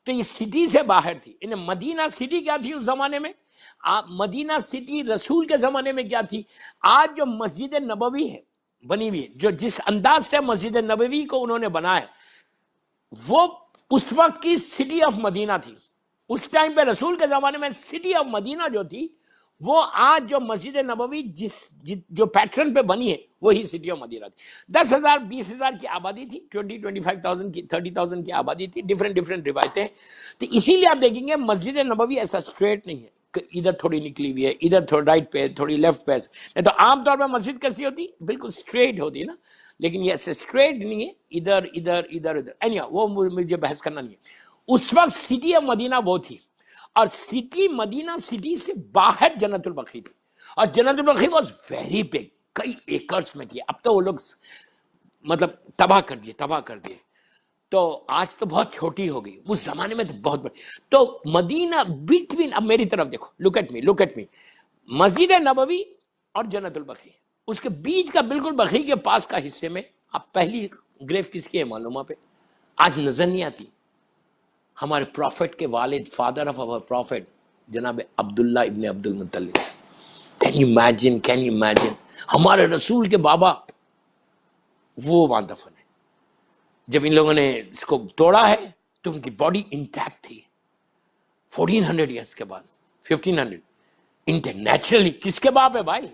تو یہ سٹی سے باہر تھی. انہیں مدینہ سٹی کیا تھی اس زمانے میں؟ مدینہ سٹی رسول کے زمانے میں کیا تھی؟ آج جو مسجد نبوی ہے بنی ہوئی ہے، جو جس انداز سے مسجد نبوی کو انہوں نے بنایا وہ اس وقت کی سٹی آف مدینہ تھی. اس ٹائم پہ رسول کے زمانے میں سٹی آف مدینہ جو تھی، وہ آج جو مسجد نبوی جو پیٹرن پہ بنی ہے وہی سٹی آف مدینہ تھی. 10,000 20,000 کی آبادی تھی، 25,000 کی 30,000 کی آبادی تھی، ڈفرینٹ روایتیں. تو اسی لیے آپ دیکھیں گے مسجد نبوی ایسا اسٹریٹ نہیں ہے کہ ادھر تھوڑی نکلی ہوئی ہے، ادھر تھوڑی رائٹ پہ، تھوڑی لیفٹ پہ. نہیں تو عام طور پہ مسجد کیسی ہوتی؟ بالکل اسٹریٹ ہوتی نا، لیکن یہ ایسے اسٹریٹ نہیں ہے، ادھر ادھر ادھر ادھر. وہ مجھے بحث کرنا نہیں ہے. اس وقت سٹی آف مدینہ وہ تھی، اور سٹی مدینہ سٹی سے باہر جنت البقیع تھی, اور جنت البقیع واز ویری بگ, کئی ایکرز میں تھی. اب تو وہ لوگ مطلب تباہ کر دیے, تو آج تو بہت چھوٹی ہو گئی, اس زمانے میں تو بہت بڑی. تو مدینہ بٹوین, اب میری طرف دیکھو, look at me, Masjid Nabawi اور جنت البقیع, اس کے بیچ کا بالکل بقیع کے پاس کا حصے میں اب پہلی گریو کس کی ہے معلومہ پہ آج نظر نہیں آتی. ہمارے پروفٹ کے والد, فادر آف اور پروفٹ جناب عبداللہ ابن عبد المطلب. کین یو امیجن ہمارے رسول کے بابا وہ وہاں دفن ہے. جب ان لوگوں نے اس کو توڑا ہے تو ان کی باڈی انٹیکٹ تھی 1400 ایئرس کے بعد, 1500 انٹیکٹ نیچرلی. کس کے باپ ہے بھائی؟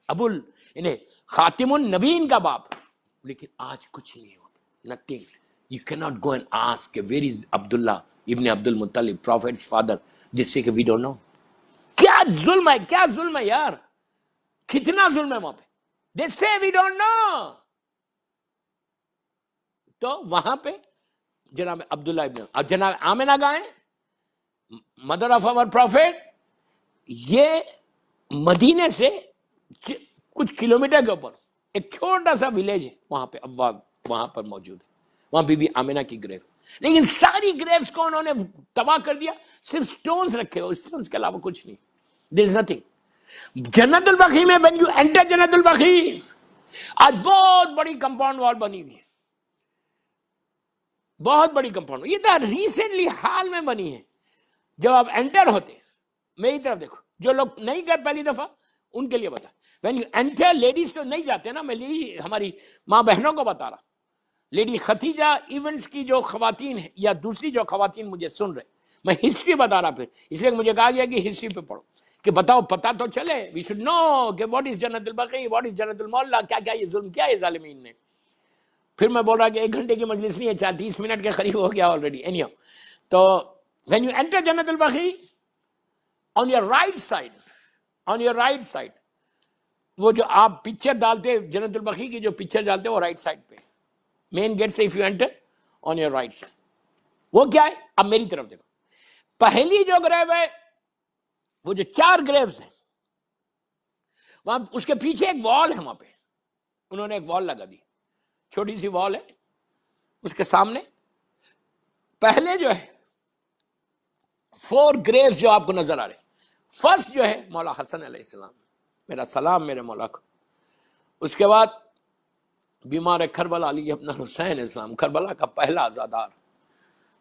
انہیں خاتم النبیین کا باپ. لیکن آج کچھ نہیں ہو, nothing. You can not go and ask where is عبداللہ ابن عبد المطلب, پروفیٹس فادر, جس سے کہ وی ڈونٹ نو. کیا ظلم ہے یار, کتنا ظلم ہے وہاں پہ. دے سے وی ڈونٹ نو. تو وہاں پہ جناب عبداللہ ابن, اور جناب آمنہ گائیں مدر آف آور پروفیٹ, یہ مدینے سے کچھ کلومیٹر کے اوپر ایک چھوٹا سا ولیج ہے, وہاں پہ اب وہاں پر موجود ہے. وہاں بی بی آمنہ کی گریو. لیکن ساری گریوز کو انہوں نے تباہ کر دیا, صرف سٹونز رکھے ہو, اس کے علاوہ کچھ نہیں. دیر از نتھنگ. جنت البقیع میں when you enter جنت البقیع, آج بہت بڑی کمپاؤنڈ وال بنی ہوئی ہے, بہت بڑی کمپاؤنڈ. یہ تو ریسنٹلی حال میں بنی ہے. جب آپ انٹر ہوتے, میری طرف دیکھو, جو لوگ نہیں گئے پہلی دفعہ ان کے لیے بتا, when you enter, لیڈیز تو نہیں جاتے نا, میں ہماری ماں بہنوں کو بتا رہا. لیڈی ختیجہ ایونٹس کی جو خواتین ہیں یا دوسری جو خواتین مجھے سن رہے, میں ہسٹری بتا رہا, پھر اس لیے مجھے کہا گیا کہ ہسٹری پہ پڑھو, کہ بتاؤ پتا تو چلے. وی شوڈ نو کہ واٹ از جنت البقیع, واٹ از جنت المعلا, کیا یہ ظلم کیا ہے ظالمین نے. پھر میں بول رہا کہ 1 گھنٹے کی مجلس نہیں ہے, 30 منٹ کے قریب ہو گیا آلریڈی. اینیو, تو when you enter جنت البقیع, on your right side, وہ جو آپ پکچر ڈالتے جنت البقیع کی, جو پکچر ڈالتے وہ رائٹ سائڈ پہ, مین گیٹ سے if you enter on your right side. وہ کیا ہے؟ اب میری طرف دیکھو. پہلی جو گریو ہے, وہ جو 4 گریوز ہیں, وہاں اس کے پیچھے ایک وال ہے, وہاں پہ انہوں نے ایک وال لگا دی, چھوٹی سی وال ہے. اس کے سامنے پہلے جو ہے 4 گریوز جو آپ کو نظر آ رہے, فرسٹ جو ہے مولا حسن علیہ السلام, میرا سلام میرے مولا کو. اس کے بعد بیمار کربلا علی ابن حسین اسلام, کربلا کا پہلا آزادار,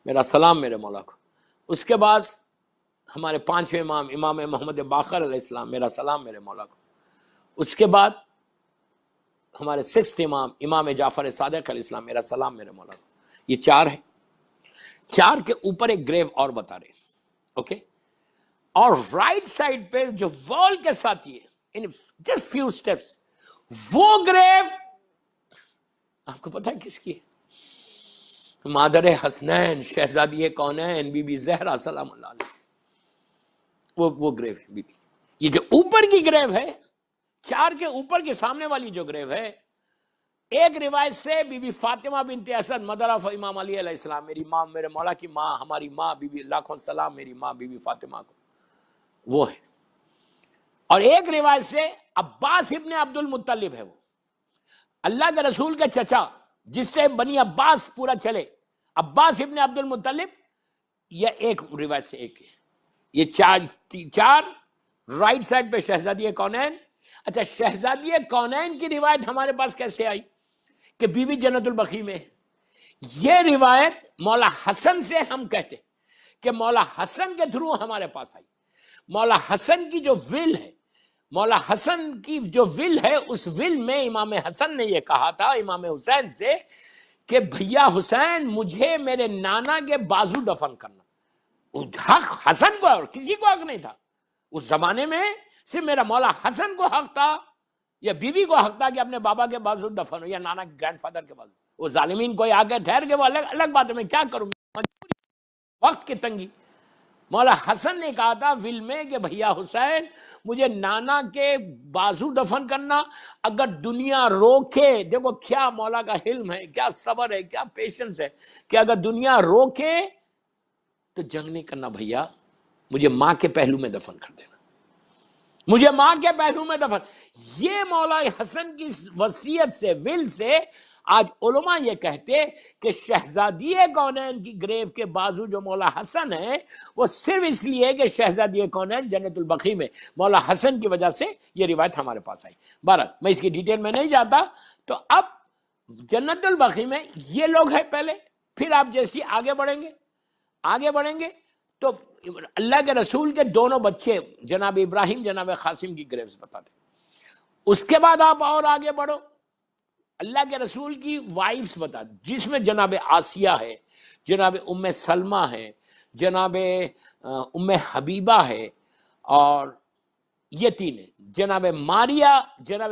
میرا سلام میرے مولا کو. اس کے بعد ہمارے 5ویں امام, امام محمد باقر علیہ السلام, میرا سلام میرے مولا کو. اس کے بعد ہمارے 6th امام, امام جعفر صادق علیہ السلام, میرا سلام میرے مولا کو. یہ 4 ہے. 4 کے اوپر ایک گریو اور بتا رہے, اوکے. اور رائٹ سائڈ پہ جو وال کے ساتھ یہ ان جسٹ فیو اسٹیپس, وہ گریو آپ کو پتا ہے کس کی ہے؟ مادر حسنین, شہزادی کونین, بی بی زہرا سلام اللہ علیہ. وہ گریو ہے بی بی. یہ جو اوپر کی گریو ہے, 4 کے اوپر کے سامنے والی جو گریو ہے, ایک روایت سے بی بی فاطمہ بنت اسد, مدر آف امام علی علیہ السلام, میری ماں, میرے مولا کی ماں, ہماری ماں بی بی, لاکھوں سلام میری ماں بی بی فاطمہ کو, وہ ہے. اور ایک روایت سے عباس ابن عبد المطلب ہے, وہ اللہ کے رسول کے چچا, جس سے بنی عباس پورا چلے, عباس ابن عبد المطلب. یہ ایک روایت سے ایک ہے. یہ 4 رائٹ سائڈ پہ شہزادی کونین. اچھا, شہزادی کونین کی روایت ہمارے پاس کیسے آئی کہ بی بی جنت البقیع میں؟ یہ روایت مولا حسن سے ہم کہتے کہ مولا حسن کے تھرو ہمارے پاس آئی. مولا حسن کی جو ول ہے, مولا حسن کی جو ول ہے, اس ول میں امام حسن نے یہ کہا تھا امام حسین سے کہ بھیا حسین, مجھے میرے نانا کے بازو دفن کرنا. حق حسن کو, اور کسی کو حق نہیں تھا اس زمانے میں, صرف میرا مولا حسن کو حق تھا یا بی بی کو حق تھا کہ اپنے بابا کے بازو دفن ہو یا نانا کے گرینڈ فادر کے بازو. وہ ظالمین کوئی آ کے ٹھہر کے, وہ الگ بات ہے, میں کیا کروں, وقت کی تنگی. مولا حسن نے کہا تھا ول میں کہ بھیا حسین, مجھے نانا کے بازو دفن کرنا, اگر دنیا روکے. دیکھو کیا مولا کا حلم ہے, کیا صبر ہے, کیا پیشنس ہے, کہ اگر دنیا روکے تو جنگ نہیں کرنا بھیا، مجھے ماں کے پہلو میں دفن کر دینا، مجھے ماں کے پہلو میں دفن. یہ مولا حسن کی وصیت سے، ول سے آج علماء یہ کہتے کہ شہزادی کونین کی گریو کے بازو جو مولا حسن ہے وہ صرف اس لیے کہ شہزادی کونین جنت البقیع میں مولا حسن کی وجہ سے یہ روایت ہمارے پاس آئی. بہرحال میں اس کی ڈیٹیل میں نہیں جاتا. تو اب جنت البقیع میں یہ لوگ ہیں پہلے، پھر آپ جیسی آگے بڑھیں گے تو اللہ کے رسول کے دونوں بچے جناب ابراہیم جناب قاسم کی گریوز بتاتے. اس کے بعد آپ اور آگے بڑھو، اللہ کے رسول کی وائفز بتا، جس میں جناب آسیہ ہے، جناب ام سلمہ ہے، جناب ام حبیبہ ہے، اور یہ تین ہیں. جناب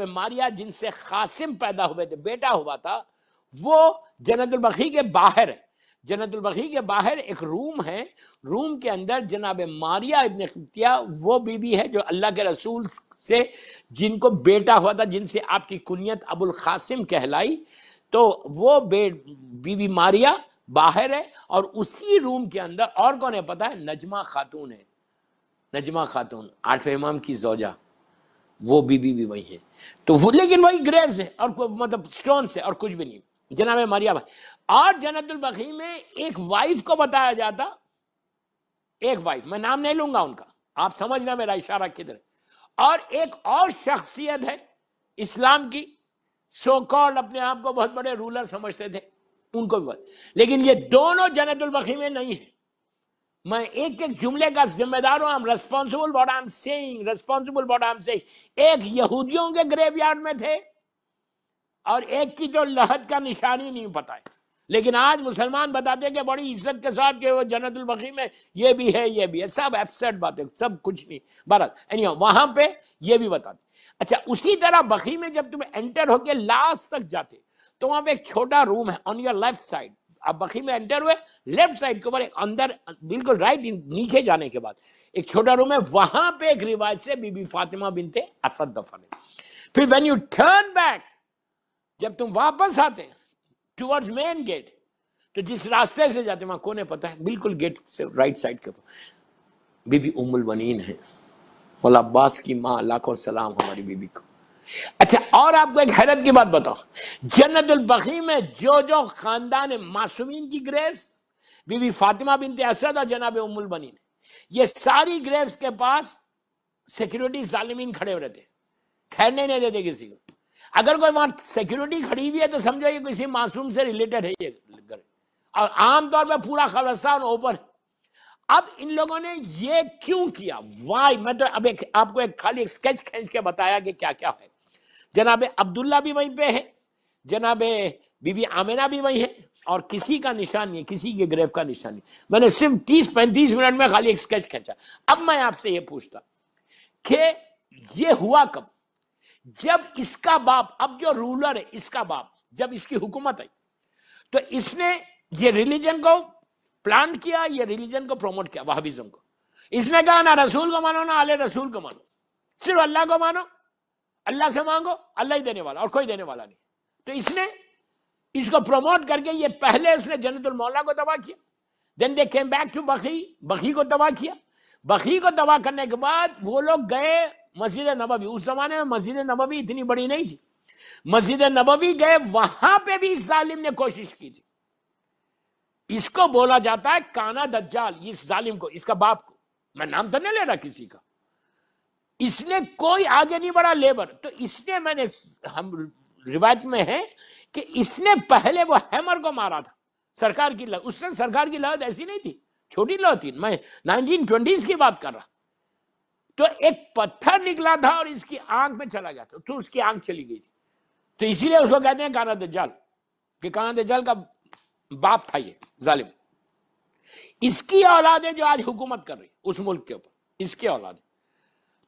ماریا جن سے قاسم پیدا ہوئے تھے، بیٹا ہوا تھا، وہ جنت البقیع کے باہر ہے. جنت البقیع کے باہر ایک روم ہے، روم کے اندر جناب ماریا ابن قبطیہ وہ بی بی ہے جو اللہ کے رسول سے جن کو بیٹا ہوا تھا، جن سے آپ کی کنیت ابو القاسم کہلائی. تو وہ بی بی ماریا باہر ہے، اور اسی روم کے اندر اور کون ہے پتہ ہے؟ نجمہ خاتون ہے. نجمہ خاتون 8ویں امام کی زوجہ، وہ بی بی بھی وہی ہے. تو وہ لیکن وہی گریوز ہے، اور مطلب سٹون سے، اور کچھ بھی نہیں. جناب مریم اور جنت البقیع میں ایک وائف کو بتایا جاتا، ایک وائف، میں نام نہیں لوں گا ان کا، آپ سمجھنا میرا اشارہ کدھر ہے. اور ایک اور شخصیت ہے اسلام کی، سو کالڈ اپنے آپ کو بہت بڑے رولر سمجھتے تھے، ان کو بھی، لیکن یہ دونوں جنت البقیع میں نہیں ہیں. میں ایک ایک جملے کا ذمہ دار ہوں. responsible what I'm saying. ایک یہودیوں کے گریو یارڈ میں تھے، اور ایک کی جو لحد کا نشانی نہیں پتا ہے، لیکن آج مسلمان بتاتے ہیں کہ بڑی عزت کے ساتھ کہ وہ جنت البقیع میں یہ بھی ہے، یہ بھی ہے. سب ایبسرڈ باتیں، سب کچھ نہیں. بہرحال وہاں پہ یہ بھی بتاتے. اچھا، اسی طرح بقیع میں جب تم انٹر ہو کے لاسٹ تک جاتے تو وہاں پہ ایک چھوٹا روم ہے آن یور لیفٹ سائڈ. آپ بقیع میں انٹر ہوئے، لیفٹ سائڈ کے اوپر اندر بالکل رائٹ نیچے جانے کے بعد ایک چھوٹا روم ہے. وہاں پہ ایک روایت سے بی بی فاطمہ بنت اسد دفن ہے. پھر وین یو ٹرن بیک، جب تم واپس آتے ٹورڈز مین گیٹ، تو جس راستے سے جاتے وہاں کونے پتہ ہے بالکل گیٹ سے رائٹ سائڈ کے اوپر بی بی ام البنین ہے، مولا عباس کی ماں. لاکھوں سلام ہماری بی بی کو. اچھا، اور آپ کو ایک حیرت کی بات بتاؤ، جنت البقیع میں جو خاندان معصومین کی گریوز، بی بی فاطمہ بنت اسد اور جناب ام البنین، یہ ساری گریوز کے پاس سیکیورٹی ظالمین کھڑے ہوئے رہتے، خیر نہیں دیتے کسی کو. اگر کوئی وہاں سیکیورٹی کھڑی ہوئی ہے تو سمجھو یہ کسی معصوم سے ریلیٹڈ ہے یہ گھر، اور عام طور پہ پورا قبرستان اوپر. اب ان لوگوں نے یہ کیوں کیا؟ وائی؟ میں تو اب آپ کو ایک خالی اسکیچ کھینچ کے بتایا کہ کیا کیا ہے. جناب عبداللہ بھی وہیں پہ ہے، جناب بی بی آمنہ بھی وہیں ہے، اور کسی کا نشان نہیں، کسی کے گریو کا نشان نہیں. میں نے صرف 30-35 منٹ میں خالی ایک اسکیچ کھینچا. اب میں آپ سے یہ پوچھتا کہ یہ ہوا کب؟ جب اس کا باپ، اب جو رولر ہے اس کا باپ، جب اس کی حکومت آئی تو اس نے یہ ریلیجن کو پلانٹ کیا، یہ ریلیجن کو پروموٹ کیا، وہابیزم کو. اس نے کہا نہ رسول کو مانو نہ آل رسول کو مانو، صرف اللہ کو مانو، اللہ سے مانگو، اللہ ہی دینے والا اور کوئی دینے والا نہیں. تو اس نے اس کو پروموٹ کر کے یہ پہلے اس نے جنت المولا کو تباہ کیا. دین دے کیم بیک ٹو بقیع کو تباہ کیا. بقیع کو تباہ کرنے کے بعد وہ لوگ گئے مسجد نبوی. اس زمانے میں مسجد نبوی اتنی بڑی نہیں تھی. مسجد نبوی گئے، وہاں پہ بھی اس ظالم نے کوشش کی تھی. اس کو بولا جاتا ہے کانا دجال، اس ظالم کو، اس کا باپ کو، میں نام تو نہیں لے رہا کسی کا. اس نے کوئی آگے نہیں بڑھا لیبر. تو اس نے، میں نے ہم روایت میں ہے کہ اس نے پہلے وہ ہیمر کو مارا تھا، سرکار کی لہد. اس سے سرکار کی لہد ایسی نہیں تھی، چھوٹی لہد تھی. میں 1920s کی بات کر رہا. تو ایک پتھر نکلا تھا اور اس کی آنکھ میں چلا گیا تھا، تو اس کی آنکھ چلی گئی تھی. تو اسی لیے اس کو کہتے ہیں کانا دجال، کہ کانا دجال کا باپ تھا یہ ظالم. اس کی اولادیں جو آج حکومت کر رہی اس ملک کے اوپر، اس کی اولادیں.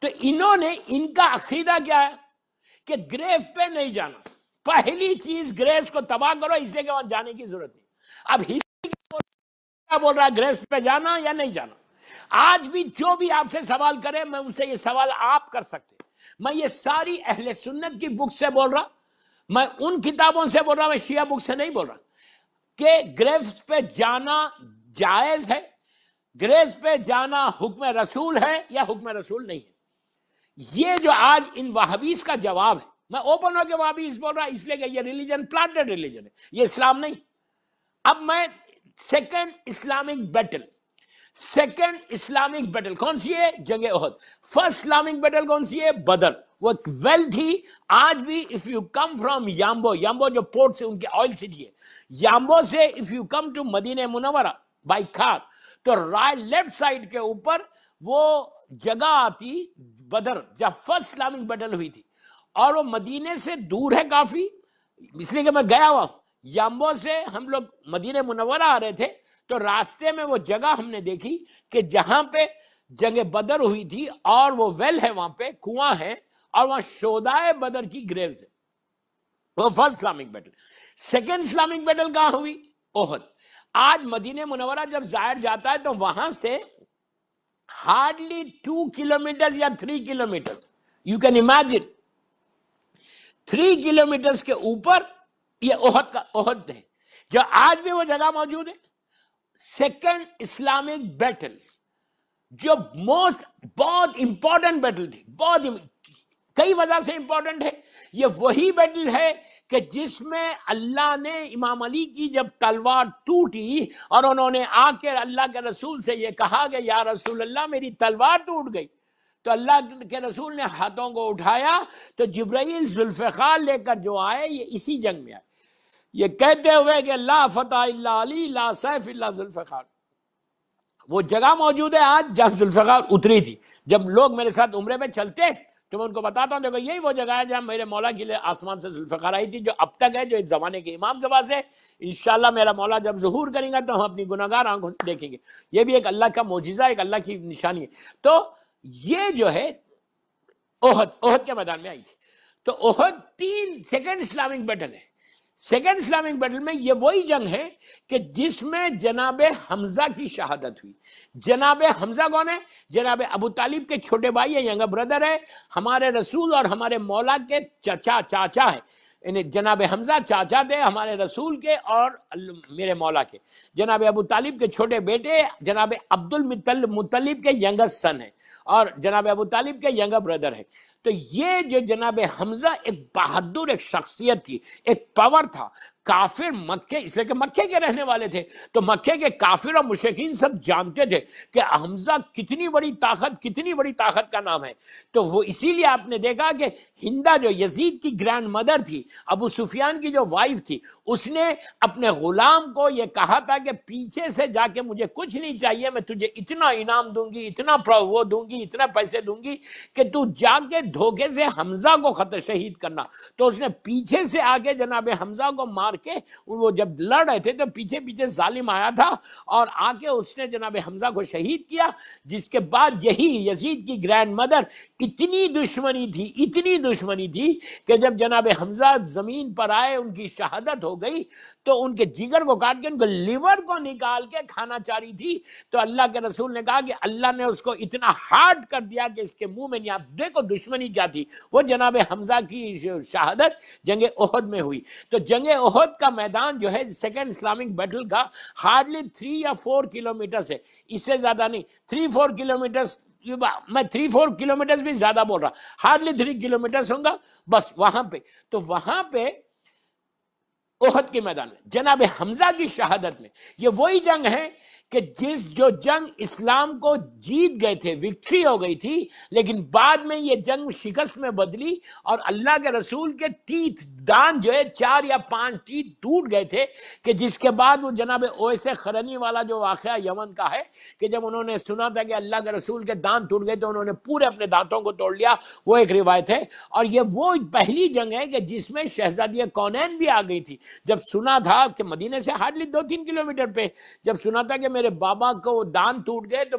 تو انہوں نے، ان کا عقیدہ کیا ہے کہ گریو پہ نہیں جانا. پہلی چیز گریوز کو تباہ کرو، اس لیے کہ وہاں جانے کی ضرورت نہیں. اب ہسٹری کیا بول رہا ہے، گریوز پہ جانا یا نہیں جانا؟ آج بھی جو بھی آپ سے سوال کرے، میں ان سے یہ سوال آپ کر سکتے. میں یہ ساری اہل سنت کی بک سے بول رہا، میں ان کتابوں سے بول رہا، میں شیعہ بک سے نہیں بول رہا، کہ گریوز پہ جانا جائز ہے. گریز پہ جانا حکم رسول ہے یا حکم رسول نہیں ہے؟ یہ جو آج ان وہابیز کا جواب ہے، میں اوپن ہو کے وہابیز بول رہا اس لیے کہ یہ ریلیجن پلانٹڈ ریلیجن ہے، یہ اسلام نہیں۔ اب میں سیکنڈ اسلامک بیٹل کون سی ہے؟ جنگ احد۔ فرسٹ اسلامک بیٹل کون سی ہے؟ بدر۔ وہ ویل تھی۔ آج بھی اف یو کم فرام یامبو جو پورٹ سے ان کے آئل سٹی ہے، یامبو سے اف یو کم ٹو مدینہ منورہ بائی کار، تو رائٹ لیفٹ سائڈ کے اوپر وہ جگہ آتی بدر جہاں فرسٹ اسلامک بیٹل ہوئی تھی، اور وہ مدینے سے دور ہے کافی، اس لیے کہ میں گیا ہوا ہوں۔ یامبو سے ہم لوگ مدینہ منورہ آ رہے تھے تو راستے میں وہ جگہ ہم نے دیکھی کہ جہاں پہ جنگ بدر ہوئی تھی، اور وہ ویل ہے، وہاں پہ کنواں ہے، اور وہاں شہدائے بدر کی گریوز ہے۔ وہ first Islamic battle. Second Islamic battle کہاں ہوئی؟ احد۔ آج مدینہ منورہ جب زائر جاتا ہے تو وہاں سے ہارڈلی 2 کلومیٹر یا 3 kilometre, you can imagine 3 kilometre کے اوپر یہ احد ہے، جو آج بھی وہ جگہ موجود ہے۔ سیکنڈ اسلامک بیٹل جو بہت امپورٹنٹ بیٹل تھی، کئی وجہ سے امپورٹنٹ ہے۔ یہ وہی بیٹل ہے کہ جس میں اللہ نے امام علی کی جب تلوار ٹوٹی اور انہوں نے آ کے اللہ کے رسول سے یہ کہا کہ یا رسول اللہ میری تلوار ٹوٹ گئی، تو اللہ کے رسول نے ہاتھوں کو اٹھایا تو جبرائیل ذوالفقار لے کر جو آئے، یہ اسی جنگ میں آئے، یہ کہتے ہوئے کہ لا فتح الا علی لا سیف الا ذوالفقار۔ وہ جگہ موجود ہے آج جہاں ذوالفقار اتری تھی۔ جب لوگ میرے ساتھ عمرے میں چلتے تو میں ان کو بتاتا ہوں، دیکھو یہی وہ جگہ ہے جہاں میرے مولا کے لیے آسمان سے ذوالفقار آئی تھی، جو اب تک ہے، جو ایک زمانے کے امام کے پاس ہے۔ انشاءاللہ میرا مولا جب ظہور کریں گا تو ہم اپنی گناہگار آنکھوں سے دیکھیں گے۔ یہ بھی ایک اللہ کا معجزہ، ایک اللہ کی نشانی ہے۔ تو یہ جو ہے احد کے میدان میں آئی تھی۔ تو احد سیکنڈ اسلامک بیٹل ہے۔ سیکنڈ اسلامک بیٹل میں یہ وہی جنگ ہے کہ جس میں جناب حمزہ کی شہادت ہوئی۔ جناب حمزہ کون ہے؟ جناب ابو طالب کے چھوٹے بھائی ہے، ینگر بردر ہے، ہمارے رسول اور ہمارے مولا کے چاچا ہے۔ یعنی جناب حمزہ چاچا تھے ہمارے رسول کے اور میرے مولا کے۔ جناب ابو طالب کے چھوٹے بیٹے جناب عبد المطلب کے ینگر سن ہیں، اور جناب ابو طالب کے ینگر بردر ہیں۔ تو یہ جو جناب حمزہ ایک بہادر ایک شخصیت تھی، ایک پاور تھا۔ کافر مکے، اس لیے کہ مکے کے رہنے والے تھے، تو مکے کے کافر اور مشرکین سب جانتے تھے کہ حمزہ کتنی بڑی طاقت کا نام ہے۔ تو وہ اسی لیے آپ نے دیکھا کہ ہندا جو یزید کی گرینڈ مدر تھی، ابو سفیان کی جو وائف تھی، اس نے اپنے غلام کو یہ کہا تھا کہ پیچھے سے جا کے مجھے کچھ نہیں چاہیے، میں تجھے اتنا انعام دوں گی، اتنا وہ دوں گی، اتنا پیسے دوں گی کہ تو جا کے دھوکے سے حمزہ کو شہید کرنا۔ تو اس نے پیچھے سے آگے جناب حمزہ کو مار کے، وہ جب لڑ رہے تھے تو پیچھے ظالم آیا تھا اور آ کے اس نے جناب حمزہ کو شہید کیا۔ جس کے بعد یہی یزید کی گرینڈ مدر اتنی دشمنی تھی کہ جب جناب حمزہ زمین پر آئے، ان کی شہادت ہو گئی، تو ان کے جگر کو کاٹ کے ان کو لیور کو نکال کے کھانا چاہ رہی تھی۔ تو اللہ کے رسول نے کہا کہ اللہ نے اس کو اتنا ہارڈ کر دیا کہ اس کے منہ میں نہیں آ۔ دیکھو دشمنی کیا تھی، وہ جناب حمزہ کی شہادت جنگ احد میں ہوئی۔ تو جنگ احد کا میدان جو ہے سیکنڈ اسلامک بیٹل کا ہارڈلی 3 یا 4 کلومیٹر سے، اس سے زیادہ نہیں، 3-4 کلومیٹر، میں 3-4 کلومیٹر بھی زیادہ بول رہا، ہارڈلی 3 کلومیٹر ہوں گا بس وہاں پہ۔ تو وہاں پہ احد کے میدان میں جناب حمزہ کی شہادت میں، یہ وہی جنگ ہے کہ جو جنگ اسلام کو جیت گئے تھے، وکٹری ہو گئی تھی، لیکن بعد میں یہ جنگ شکست میں بدلی اور اللہ کے رسول کے دان جو ہے 4 یا 5 ٹیت ٹوٹ گئے تھے، کہ جس کے بعد وہ جناب اویس قرنی والا جو واقعہ یمن کا ہے کہ جب انہوں نے سنا تھا کہ اللہ کے رسول کے دان ٹوٹ گئے تو انہوں نے پورے اپنے دانتوں کو توڑ لیا، وہ ایک روایت ہے۔ اور یہ وہ پہلی جنگ ہے کہ جس میں شہزادی کونین بھی آ گئی تھی۔ جب سنا تھا کہ مدینے سے ہارڈلی 2-3 کلومیٹر پہ جب سنا تھا کہ میرے بابا کو دان ٹوٹ گئے، تو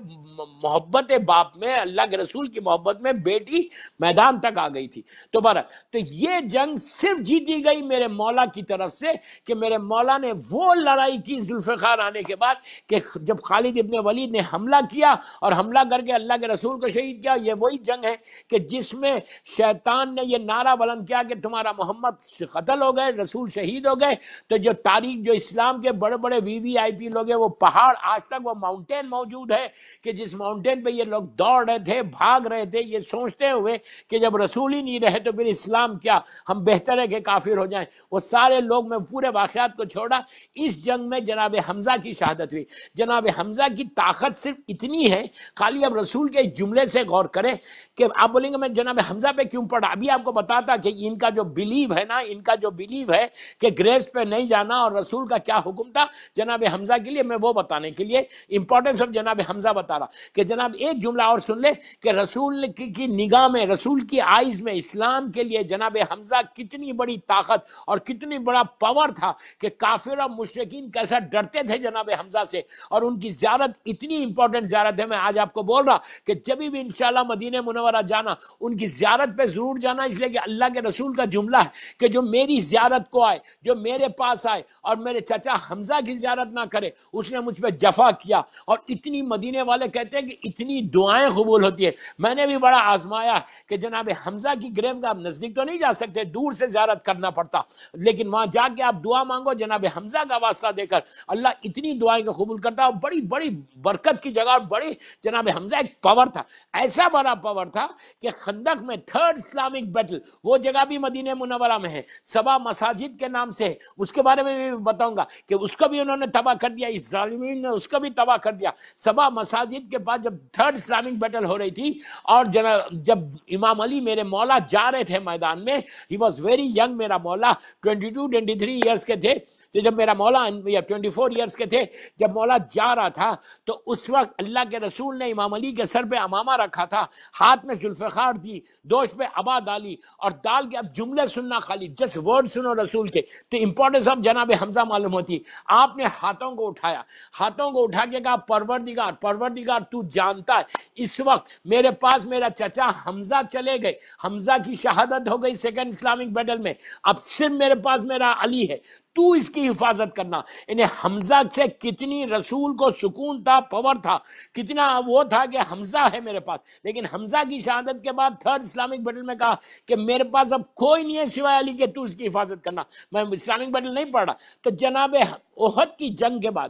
محبت باپ میں، اللہ کے رسول کی محبت میں بیٹی میدان تک آ گئی تھی۔ تو یہ جنگ صرف جیتی گئی میرے مولا کی طرف سے، کہ میرے مولا نے وہ لڑائی کی ذوالفقار آنے کے بعد کہ جب خالد ابن ولید نے حملہ کیا اور حملہ کر کے اللہ کے رسول کو شہید کیا۔ یہ وہی جنگ ہے کہ جس میں شیطان نے یہ نعرہ بلند کیا کہ تمہارا محمد قتل ہو گئے، رسول شہید ہو گئے، گئے تو جو تاریخ، جو اسلام کے بڑے بڑے VVIP لوگ ہیں، وہ پہاڑ آج تک وہ ماؤنٹین موجود ہے کہ جس ماؤنٹین پہ یہ لوگ دوڑ رہے تھے، بھاگ رہے تھے، یہ سوچتے ہوئے کہ جب رسول ہی نہیں رہے تو پھر اسلام کیا، ہم بہتر ہے کہ کافر ہو جائیں۔ وہ سارے لوگ، میں پورے واقعات کو چھوڑا، اس جنگ میں جناب حمزہ کی شہادت ہوئی۔ جناب حمزہ کی طاقت صرف اتنی ہے، خالی اب رسول کے جملے سے غور کریں کہ آپ بولیں گے میں جناب حمزہ پہ کیوں پڑھا، ابھی آپ کو بتاتا کہ ان کا جو بلیو ہے نا، ان کا جو بلیو ہے کہ گریوز پہ نہیں جانا اور رسول کا کیا حکم تھا جناب حمزہ کے لیے، میں وہ بتانے کے لیے امپورٹنس آف جناب حمزہ بتا رہا کہ جناب ایک جملہ اور سن لے کہ رسول کی نگاہ میں، رسول کی آئیز میں اسلام کے لیے جناب حمزہ کتنی بڑی طاقت اور کتنی بڑا پاور تھا کہ کافر اور مشرکین کیسا ڈرتے تھے جناب حمزہ سے، اور ان کی زیارت اتنی امپورٹنٹ زیارت ہے۔ میں آج آپ کو بول رہا کہ جب بھی انشاءاللہ مدینہ منورہ جانا، ان کی زیارت پہ ضرور جانا، اس لیے کہ اللہ کے رسول کا جملہ ہے کہ جو میری زیارت کو آئے، جو میرے پاس آئے اور میرے چچا حمزہ کی زیارت نہ کرے، اس نے مجھ پہ جفا کیا۔ اور اتنی مدینے والے کہتے ہیں کہ اتنی دعائیں قبول ہوتی ہیں۔ میں نے بھی بڑا آزمایا کہ جناب حمزہ کی گریو کا آپ نزدیک تو نہیں جا سکتے، دور سے زیارت کرنا پڑتا، لیکن وہاں جا کے آپ دعا مانگو جناب حمزہ کا واسطہ دے کر، اللہ اتنی دعائیں کو قبول کرتا ہے۔ اور بڑی بڑی برکت کی جگہ، اور بڑی جناب حمزہ ایک پاور تھا، ایسا بڑا پاور تھا کہ خندق میں تھرڈ اسلامک بیٹل، وہ جگہ بھی مدینہ منورہ میں ہے، 7 مساجد کے نام سے ہے، اس کے بارے میں بھی بتاؤں گا کہ اس کو بھی انہوں نے تباہ کر دیا، اس ظالمین نے اس کو بھی تباہ کر دیا۔ 7 مساجد کے بعد جب تھرڈ اسلامک بیٹل ہو رہی تھی، اور جب امام علی میرے مولا جا رہے تھے میدان میں، ہی واز ویری ینگ، میرا مولا 22-23 ایئرس کے تھے، تو جب میرا مولا 24 ایئرس کے تھے، جب مولا جا رہا تھا تو اس وقت اللہ کے رسول نے امام علی کے سر پہ امامہ رکھا تھا، ہاتھ میں ذوالفقار دی، دوش پہ عبا ڈالی، اور ڈال کے اب جملے سننا، خالی جس ورڈ سنو رسول کے، تو امپورٹنس آف جناب حمزہ معلوم ہوتی۔ آپ نے ہاتھوں کو اٹھایا، ہاتھوں کو اٹھا کے کہا پروردگار پروردگار تو جانتا ہے اس وقت میرے پاس میرا چچا حمزہ چلے گئے، حمزہ کی شہادت ہو گئی سیکنڈ اسلامک بیٹل میں، اب صرف میرے پاس میرا علی ہے، تو اس کی حفاظت کرنا۔ انہیں حمزہ سے کتنی رسول کو سکون تھا، پاور تھا، کتنا وہ تھا کہ حمزہ ہے میرے پاس۔ لیکن حمزہ کی شہادت کے بعد تھرڈ اسلامک بیٹل میں کہا کہ میرے پاس اب کوئی نہیں ہے سوائے علی کہ تو اس کی حفاظت کرنا۔ میں اسلامک بیٹل نہیں پڑھ رہا۔ تو جناب احد کی جنگ کے بعد،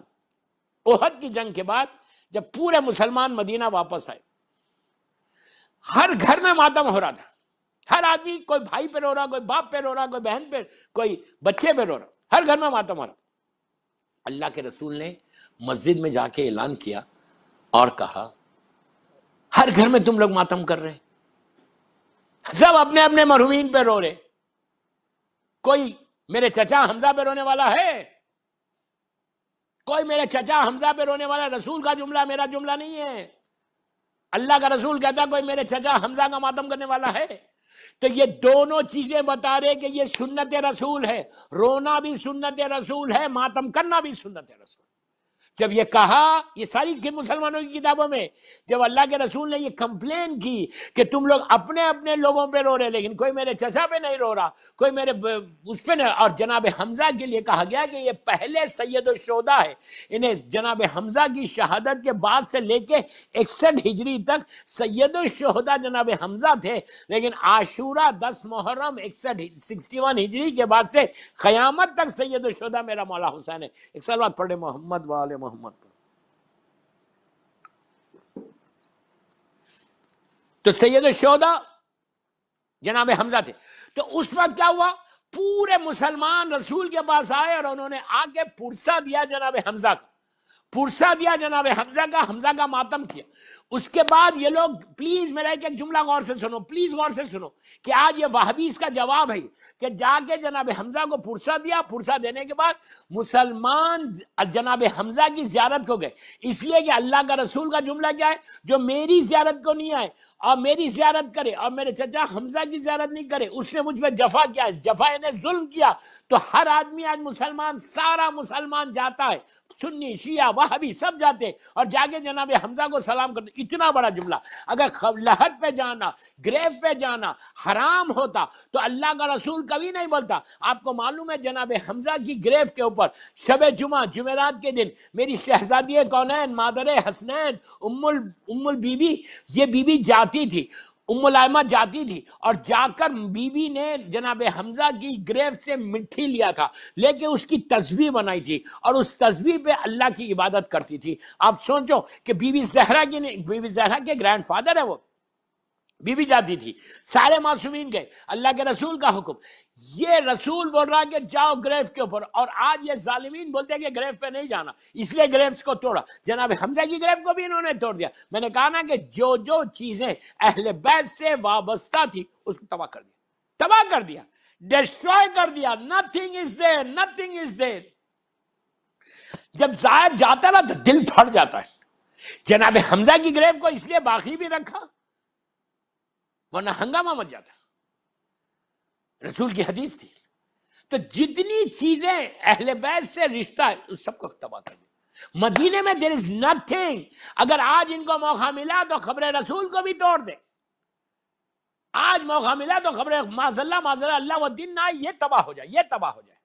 احد کی جنگ کے بعد جب پورے مسلمان مدینہ واپس آئے، ہر گھر میں ماتم ہو رہا تھا، ہر آدمی، کوئی بھائی پہ رو رہا، کوئی باپ پہ رو رہا، کوئی بہن پہ، کوئی بچے پہ رو رہا، ہر گھر میں ماتم ہو رہا۔ اللہ کے رسول نے مسجد میں جا کے اعلان کیا اور کہا ہر گھر میں تم لوگ ماتم کر رہے، سب اپنے اپنے مرحومین پہ رو رہے، کوئی میرے چچا حمزہ پہ رونے والا ہے؟ کوئی میرے چچا حمزہ پہ رونے والا؟ رسول کا جملہ، میرا جملہ نہیں ہے، اللہ کا رسول کہتا کوئی میرے چچا حمزہ کا ماتم کرنے والا ہے؟ تو یہ دونوں چیزیں بتا رہے کہ یہ سنت رسول ہے، رونا بھی سنت رسول ہے، ماتم کرنا بھی سنت رسول۔ جب یہ کہا، یہ ساری مسلمانوں کی کتابوں میں جب اللہ کے رسول نے یہ کمپلین کی کہ تم لوگ اپنے اپنے لوگوں پہ رو رہے، لیکن کوئی میرے چچا پہ نہیں رو رہا، کوئی میرے اس پہ نہیں، اور جناب حمزہ کے لیے کہا گیا کہ یہ پہلے سید الشہداء ہے، انہیں جناب حمزہ کی شہادت کے بعد سے لے کے 61 ہجری تک سید الشہداء جناب حمزہ تھے، لیکن عاشورہ 10 محرم 61 ہجری کے بعد سے قیامت تک سید الشہداء میرا مولا حسین ہے۔ ایک سال بعد پڑھے محمد والے محمد پر۔ تو سید الشہداء جناب حمزہ تھے۔ تو اس وقت کیا ہوا، پورے مسلمان رسول کے پاس آئے اور انہوں نے آ کے پرسہ دیا جناب حمزہ کا، پرسہ دیا جناب حمزہ کا ماتم کیا۔ اس کے بعد یہ لوگ، پلیز میرا ایک جملہ غور سے سنو، پلیز غور سے سنو کہ آج یہ وہابی اس کا جواب ہے کہ جا کے جناب حمزہ کو پرسہ دیا، پرسہ دینے کے بعد مسلمان جناب حمزہ کی زیارت کو گئے، اس لیے کہ اللہ کا رسول کا جملہ کیا ہے، جو میری زیارت کو نہیں آئے اور میری زیارت کرے اور میرے چچا حمزہ کی زیارت نہیں کرے، اس نے مجھ پہ جفا کیا ہے، جفا انہیں ظلم کیا۔ تو ہر آدمی آج مسلمان، سارا مسلمان جاتا ہے، سنی شیعہ وہابی سب جاتے اور جا کے جناب حمزہ کو سلام کرتے۔ اتنا بڑا جملہ اگر لحد پہ جانا، گریو پہ جانا حرام ہوتا تو اللہ کا رسول کبھی نہیں بولتا۔ آپ کو معلوم ہے جناب حمزہ کی گریو کے اوپر شب جمعہ، جمعرات کے دن میری شہزادی کونین، مادر حسنین، ام البی بی، یہ بی بی جاتی تھی، ام الائمہ جاتی تھی اور جا کر بی بی نے جناب حمزہ کی گریو سے مٹی لیا تھا، لیکن اس کی تسبیح بنائی تھی اور اس تسبیح پہ اللہ کی عبادت کرتی تھی. آپ سوچو کہ بی بی زہرا کی نہیں، بی بی زہرا کے گرینڈ فادر ہے وہ، بی بی جاتی تھی. سارے معصومین گئے، اللہ کے رسول کا حکم، یہ رسول بول رہا کہ جاؤ گریو کے اوپر، اور آج یہ ظالمین بولتے ہیں کہ گریو پہ نہیں جانا، اس لیے گریوز کو توڑا. جناب حمزہ کی گریو کو بھی انہوں نے توڑ دیا. میں نے کہا نا کہ جو جو چیزیں اہل بیت سے وابستہ تھی اس کو تباہ کر دیا، تباہ کر دیا، ڈسٹروائے کر دیا. Nothing is there, nothing is there. جب ظاہر جاتا نا تو دل پھٹ جاتا ہے. جناب حمزہ کی گریو کو اس لیے باقی بھی رکھا ورنہ ہنگامہ مچ جاتا، رسول کی حدیث تھی. تو جتنی چیزیں اہل بیت سے رشتہ ہے اس سب کو تباہ کر دیا. مدینے میں دیر از نتھنگ. اگر آج ان کو موقع ملا تو خبر رسول کو بھی توڑ دے. آج موقع ملا تو خبر معذاللہ اللہ و دین نہ یہ تباہ ہو جائے، یہ تباہ ہو جائے.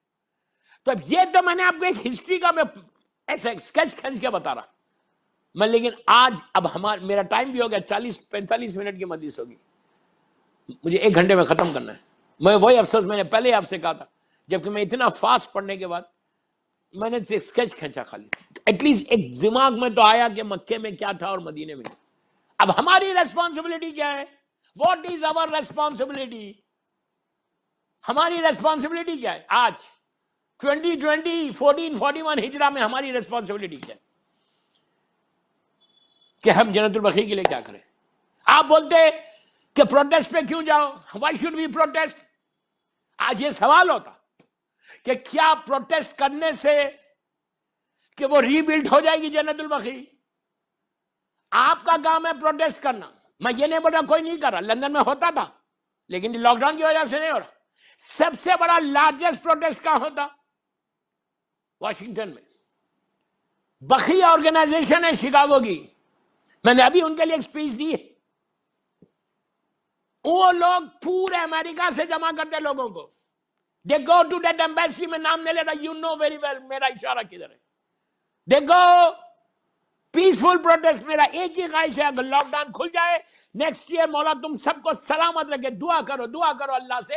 تو اب یہ تو میں نے آپ کو ایک ہسٹری کا میں ایسے اسکیچ کھینچ کے بتا رہا میں. لیکن آج اب میرا ٹائم بھی ہو گیا، 40-45 منٹ کی مجلس ہوگی، مجھے 1 گھنٹے میں ختم کرنا ہے. میں وہی افسوس میں نے پہلے آپ سے کہا تھا، جبکہ میں اتنا فاسٹ پڑھنے کے بعد میں نے ایک اسکیچ کھینچا خالی، ایٹ لیسٹ ایک دماغ میں تو آیا کہ مکے میں کیا تھا اور مدینے میں. اب ہماری ریسپانسبلٹی کیا ہے؟ What is our responsibility? ہماری ریسپانسبلٹی کیا ہے آج 2020 1441 ہجرہ میں؟ ہماری ریسپانسبلٹی کیا ہے کہ ہم جنت البقیع کے لیے کیا کریں؟ آپ بولتے کہ پروٹیسٹ پہ کیوں جاؤ؟ Why should we protest? آج یہ سوال ہوتا کہ کیا پروٹیسٹ کرنے سے کہ وہ ری بلڈ ہو جائے گی جنت البقیع؟ آپ کا کام ہے پروٹیسٹ کرنا. میں یہ نہیں بول رہا کوئی نہیں کر رہا، لندن میں ہوتا تھا لیکن لاک ڈاؤن کی وجہ سے نہیں ہو رہا. سب سے بڑا لارجسٹ پروٹیسٹ کہاں ہوتا؟ واشنگٹن میں. بقیع آرگنائزیشن ہے شکاگو کی، میں نے ابھی ان کے لیے ایک اسپیچ دی ہے. وہ لوگ پورے امریکہ سے جمع کرتے لوگوں کو. They go to that embassy، میں نام نہیں لے رہا، you know very well میرا اشارہ کدھر ہے. They go peaceful protest. میرا ایک ہی خواہش ہے اگر لاک ڈاؤن کھل جائے نیکسٹ ایئر، مولا تم سب کو سلامت رکھے. دعا کرو اللہ سے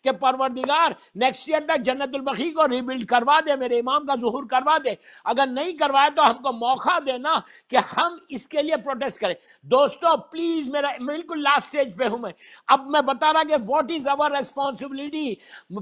کہ پروردگار نیکسٹ ایئر تک جنت البقیع کو ری بلڈ کروا دے، میرے امام کا ظہور کروا دے. اگر نہیں کروائے تو ہم کو موقع دینا کہ ہم اس کے لیے پروٹیسٹ کریں. دوستو پلیز، میرا بالکل لاسٹ سٹیج پہ ہوں میں. اب میں بتا رہا کہ what is our responsibility.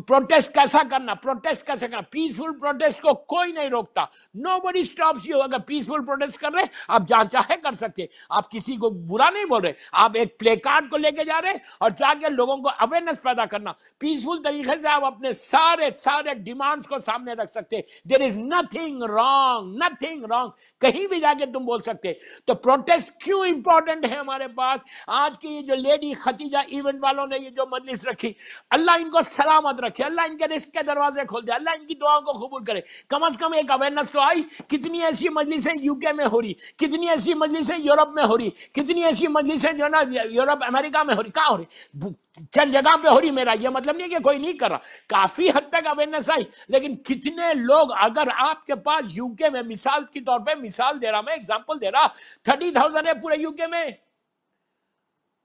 Protest کیسا کرنا، پروٹیسٹ کیسا کرنا. پیسفل پروٹیسٹ کو کوئی نہیں روکتا. nobody stops you. اگر پیسفل پروٹیسٹ کر رہے آپ جہاں چاہے کر سکتے، آپ کسی کو برا نہیں بول رہے. آپ ایک پلے کارڈ کو لے کے جا رہے اور جا کے لوگوں کو اویئرنس پیدا کرنا. پیسفل طریقے سے آپ اپنے سارے ڈیمانڈز کو سامنے رکھ سکتے. دیر از نتھنگ رانگ. کہیں بھی جا کے تم بول سکتے. تو پروٹیسٹ کیوں امپورٹنٹ ہے ہمارے پاس؟ آج کی یہ جو لیڈی ختیجہ ایونٹ والوں نے یہ جو مجلس رکھی، اللہ ان کو سلامت رکھے، اللہ ان کے رزق کے دروازے کھول دے، اللہ ان کی دعاؤں کو قبول کرے. کم از کم ایک اویئرنس تو آئی. کتنی ایسی مجلسیں یو کے میں ہو رہی، کتنی ایسی مجلسیں یورپ میں ہو رہی، کتنی ایسی مجلسیں جو نا یورپ امریکہ میں ہو رہی. کہاں ہو رہی؟ چند جگہ پہ ہو رہی. میرا یہ مطلب نہیں کہ کوئی نہیں کر رہا، کافی حد تک اویئرنس آئی. لیکن کتنے لوگ، اگر آپ کے پاس یو کے میں مثال کے طور پہ، مثال دے رہا میں، ایگزامپل دے رہا، 30,000 ہے پورے یو کے میں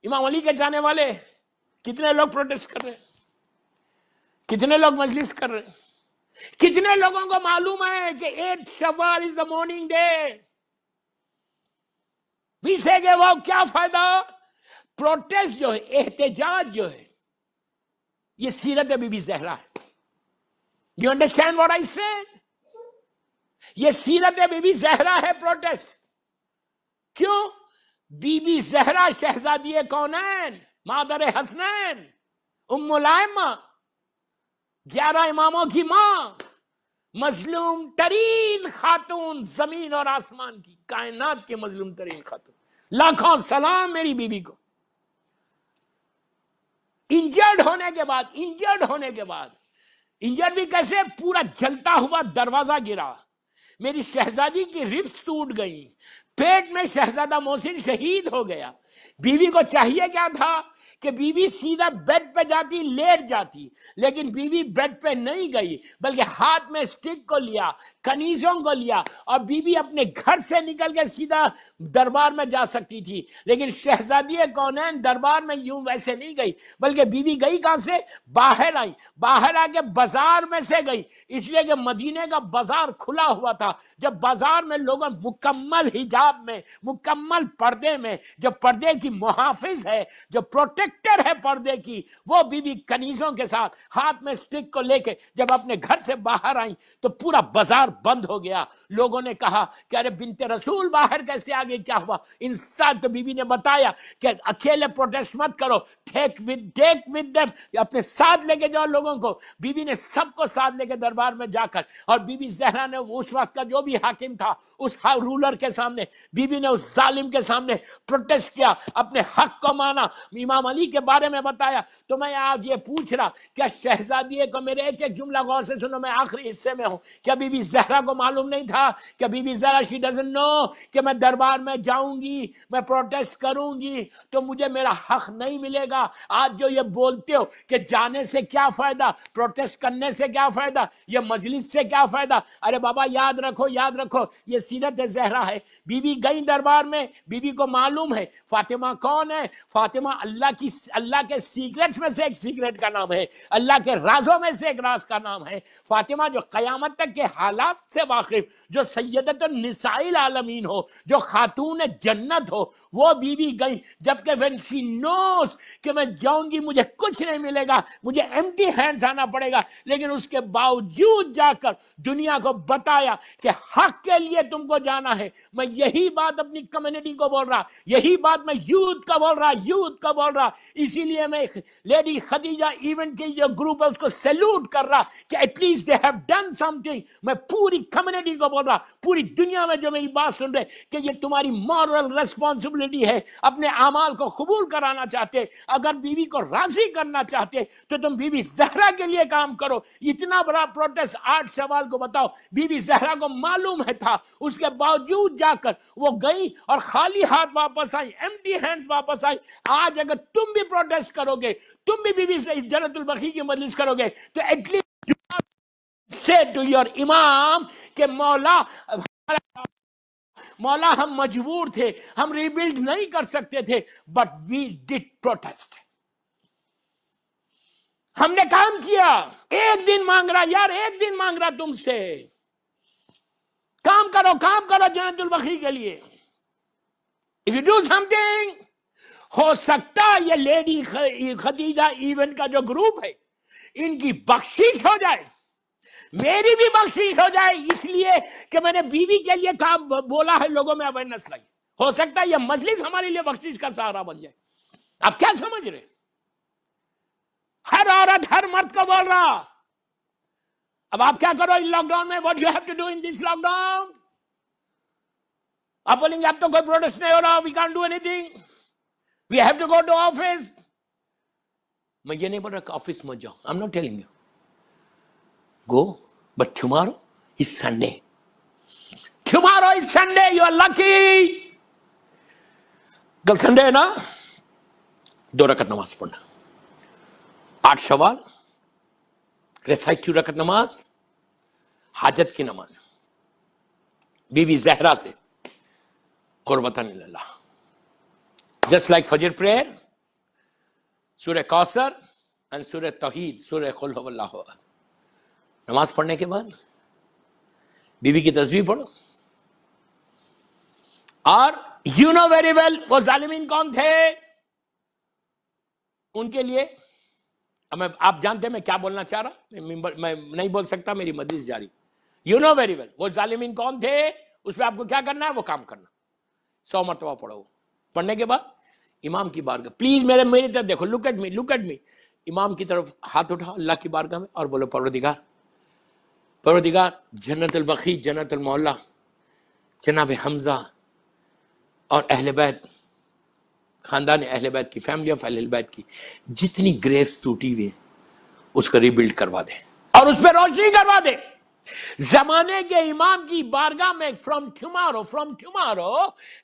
امام علی کے جانے والے. کتنے لوگ پروٹیسٹ کر رہے ہیں، کتنے لوگ مجلس کر رہے ہیں. کتنے لوگوں کو معلوم ہے کہ 8 شوال از دا مارننگ ڈے. پیچھے گئے وہ کیا فائدہ؟ پروٹیسٹ جو ہے، احتجاج جو ہے، یہ سیرت بی بی زہرا ہے. You understand what I said? یہ سیرت بی بی زہرا ہے پروٹیسٹ. کیوں؟ بی بی زہرا شہزادی کونین، مادر حسنین، ام الائمہ، 11 اماموں کی ماں، مظلوم ترین خاتون زمین اور آسمان کی، کائنات کی مظلوم ترین خاتون. لاکھوں سلام میری بیوی کو. انجرڈ ہونے کے بعد انجرڈ بھی کیسے؟ پورا جلتا ہوا دروازہ گرا، میری شہزادی کی ربس ٹوٹ گئی، پیٹ میں شہزادہ محسن شہید ہو گیا. بیوی کو چاہیے کیا تھا کہ بی بی سیدھا بیڈ پہ جاتی لیٹ جاتی، لیکن بی بی بیڈ پہ نہیں گئی بلکہ ہاتھ میں اسٹک کو لیا، کنیزوں کو لیا، اور بی بی اپنے گھر سے نکل کے سیدھا دربار میں جا سکتی تھی، لیکن شہزادی کونین دربار میں یوں ویسے نہیں گئی، بلکہ بی بی گئی کہاں سے؟ باہر آئی، باہر آ کے بازار میں سے گئی، اس لیے کہ مدینے کا بازار کھلا ہوا تھا۔ جب بازار میں لوگوں مکمل حجاب میں، مکمل پردے میں، جو پردے کی محافظ ہے، جو پروٹیکٹر ہے پردے کی، وہ بی بی کنیزوں کے ساتھ ہاتھ میں اسٹک کو لے کے جب اپنے گھر سے باہر آئیں تو پورا بازار بند ہو گیا۔ لوگوں نے کہا کہ ارے بنت رسول باہر کیسے آ گئی، کیا ہوا؟ انسان تو بی بی نے بتایا کہ اکیلے پروٹیسٹ مت کرو، ٹیک ود دیم، اپنے ساتھ لے کے جاؤ لوگوں کو۔ بی بی نے سب کو ساتھ لے کے دربار میں جا کر، اور بی بی زہرا نے اس وقت کا جو بھی حاکم تھا اس رولر کے سامنے، بی بی نے اس ظالم کے سامنے پروٹیسٹ کیا، اپنے حق کو مانا، امام علی کے بارے میں بتایا۔ تو میں آج یہ پوچھ رہا، کیا شہزادی کو، میرے ایک ایک جملہ غور سے سنو، میں آخری حصے میں ہوں، کیا بی بی زہرا کو معلوم نہیں تھا کہ Bibi Zahra she doesn't know کہ میں دربار میں جاؤں گی، میں پروٹیسٹ کروں گی تو مجھے میرا حق نہیں ملے گا؟ آج جو یہ بولتے ہو کہ جانے سے کیا فائدہ، پروٹیسٹ کرنے سے کیا فائدہ، یہ مجلس سے کیا فائدہ، ارے بابا یاد رکھو، یاد رکھو، یہ سیرت زہرا ہے۔ بی بی گئی دربار میں، بی بی کو معلوم ہے فاطمہ کون ہے، فاطمہ اللہ کے سیکرٹس میں سے ایک سیکرٹ کا نام ہے، اللہ کے رازوں میں سے ایک راز کا نام ہے۔ فاطمہ جو قیامت تک کے حالات سے واقف، جو سیدۃ النساء العالمین ہو، جو خاتون جنت ہو، وہ بی بی گئی، جبکہ when she knows کہ میں جاؤں گی مجھے کچھ نہیں ملے گا، مجھے ایمٹی ہینڈز آنا پڑے گا، لیکن اس کے باوجود جا کر دنیا کو بتایا کہ حق کے لیے تم کو جانا ہے۔ میں یہی بات اپنی کمیونٹی کو بول رہا، یہی بات میں یوتھ کا بول رہا، اسی لیے میں لیڈی خدیجہ ایونٹ کی جو گروپ ہے اس کو سیلوٹ کر رہا کہ at least they have done something. میں پوری کمیونٹی کو بول رہا، پوری دنیا میں جو میری بات سن رہے، کہ یہ تمہاری مورل ریسپانسبلٹی ہے۔ اپنے اعمال کو قبول کرانا چاہتے، اگر بیوی کو راضی کرنا چاہتے تو تم بی بی زہرا کے لیے کام کرو۔ اتنا بڑا پروٹیسٹ، 8 شوال کو بتاؤ، بی بی زہرا کو معلوم ہے تھا، اس کے باوجود جا کر وہ گئی اور خالی ہاتھ واپس آئی، ایمٹی ہینڈز واپس آئی۔ آج اگر تم بھی پروٹیسٹ کرو گے، تم بھی بی بی سے جنت البقیع کی مجلس کرو گے، تو at least say to your امام کہ مولا ہم مجبور تھے، ہم ریبلڈ نہیں کر سکتے تھے، بٹ وی ڈڈ پروٹیسٹ، ہم نے کام کیا۔ ایک دن مانگ رہا یار، ایک دن مانگ رہا تم سے، کام کرو جنت البقیع کے لیے۔ if you do something، ہو سکتا یہ لیڈی خدیجہ ایونٹ کا جو گروپ ہے ان کی بخشش ہو جائے، میری بھی بخشش ہو جائے، اس لیے کہ میں نے بیوی کے لیے کام بولا ہے، لوگوں میں اویئرنس لائی۔ ہو سکتا ہے یہ مجلس ہمارے لیے بخشش کا سہارا بن جائے۔ آپ کیا سمجھ رہے؟ ہر عورت ہر مرد کو بول رہا، اب آپ کیا کرو اس لاک ڈاؤن میں، what you have to do in this lockdown? آپ بولیں گے اب تو کوئی پروٹیسٹ نہیں ہو رہا، we can't do anything، we have to go to office۔ میں یہ نہیں بول رہا کہ آفس مت جاؤ، I'm not telling you go, but tomorrow is Sunday. Tomorrow is Sunday, you are lucky. کل سنڈے ہے نا، 2 رکعت نماز پڑھنا، 8 شوال، ریسائٹ 2 رکعت نماز، حاجت کی نماز، بی بی زہرا سے قربتاً اللہ، جسٹ لائک فجر پریئر، سورہ کوثر اور سورہ توحید، سورہ قل هو اللہ احد۔ نماز پڑھنے کے بعد بی بی کی تسبیح پڑھو، اور یو نو ویری ویل وہ ظالمین کون تھے ان کے لیے۔ آپ جانتے ہیں میں کیا بولنا چاہ رہا، میں نہیں بول سکتا، میری مجلس جاری۔ یو نو ویری ویل وہ ظالمین کون تھے، اس پہ آپ کو کیا کرنا ہے، وہ کام کرنا۔ 100 مرتبہ پڑھو، پڑھنے کے بعد امام کی بارگاہ، پلیز میری طرف دیکھو، لک ایٹ می، امام کی طرف ہاتھ اٹھاؤ اللہ کی بارگاہ میں اور بولو پروردگار جنت البقیع، جنت المعلا، جناب حمزہ اور اہل بیت، خاندان اہل بیت کی، فیملی آف اہل بیت کی جتنی گریوز ٹوٹی ہوئی ہے اس کو ریبلڈ کروا دے اور اس پہ روشنی کروا دے۔ زمانے کے امام کی بارگاہ میں فرام ٹمارو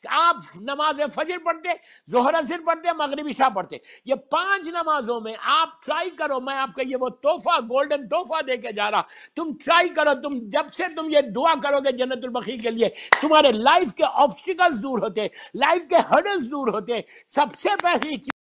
آپ نماز فجر پڑھتے، ظہر اثر پڑھتے، مغرب عشاء پڑھتے، یہ 5 نمازوں میں آپ ٹرائی کرو، میں آپ کا یہ وہ تحفہ گولڈن تحفہ دے کے جا رہا، تم ٹرائی کرو، تم جب سے تم یہ دعا کرو گے جنت البقیع کے لیے، تمہارے لائف کے آبسٹیکلز دور ہوتے، لائف کے ہرڈلز دور ہوتے۔ سب سے پہلی چیز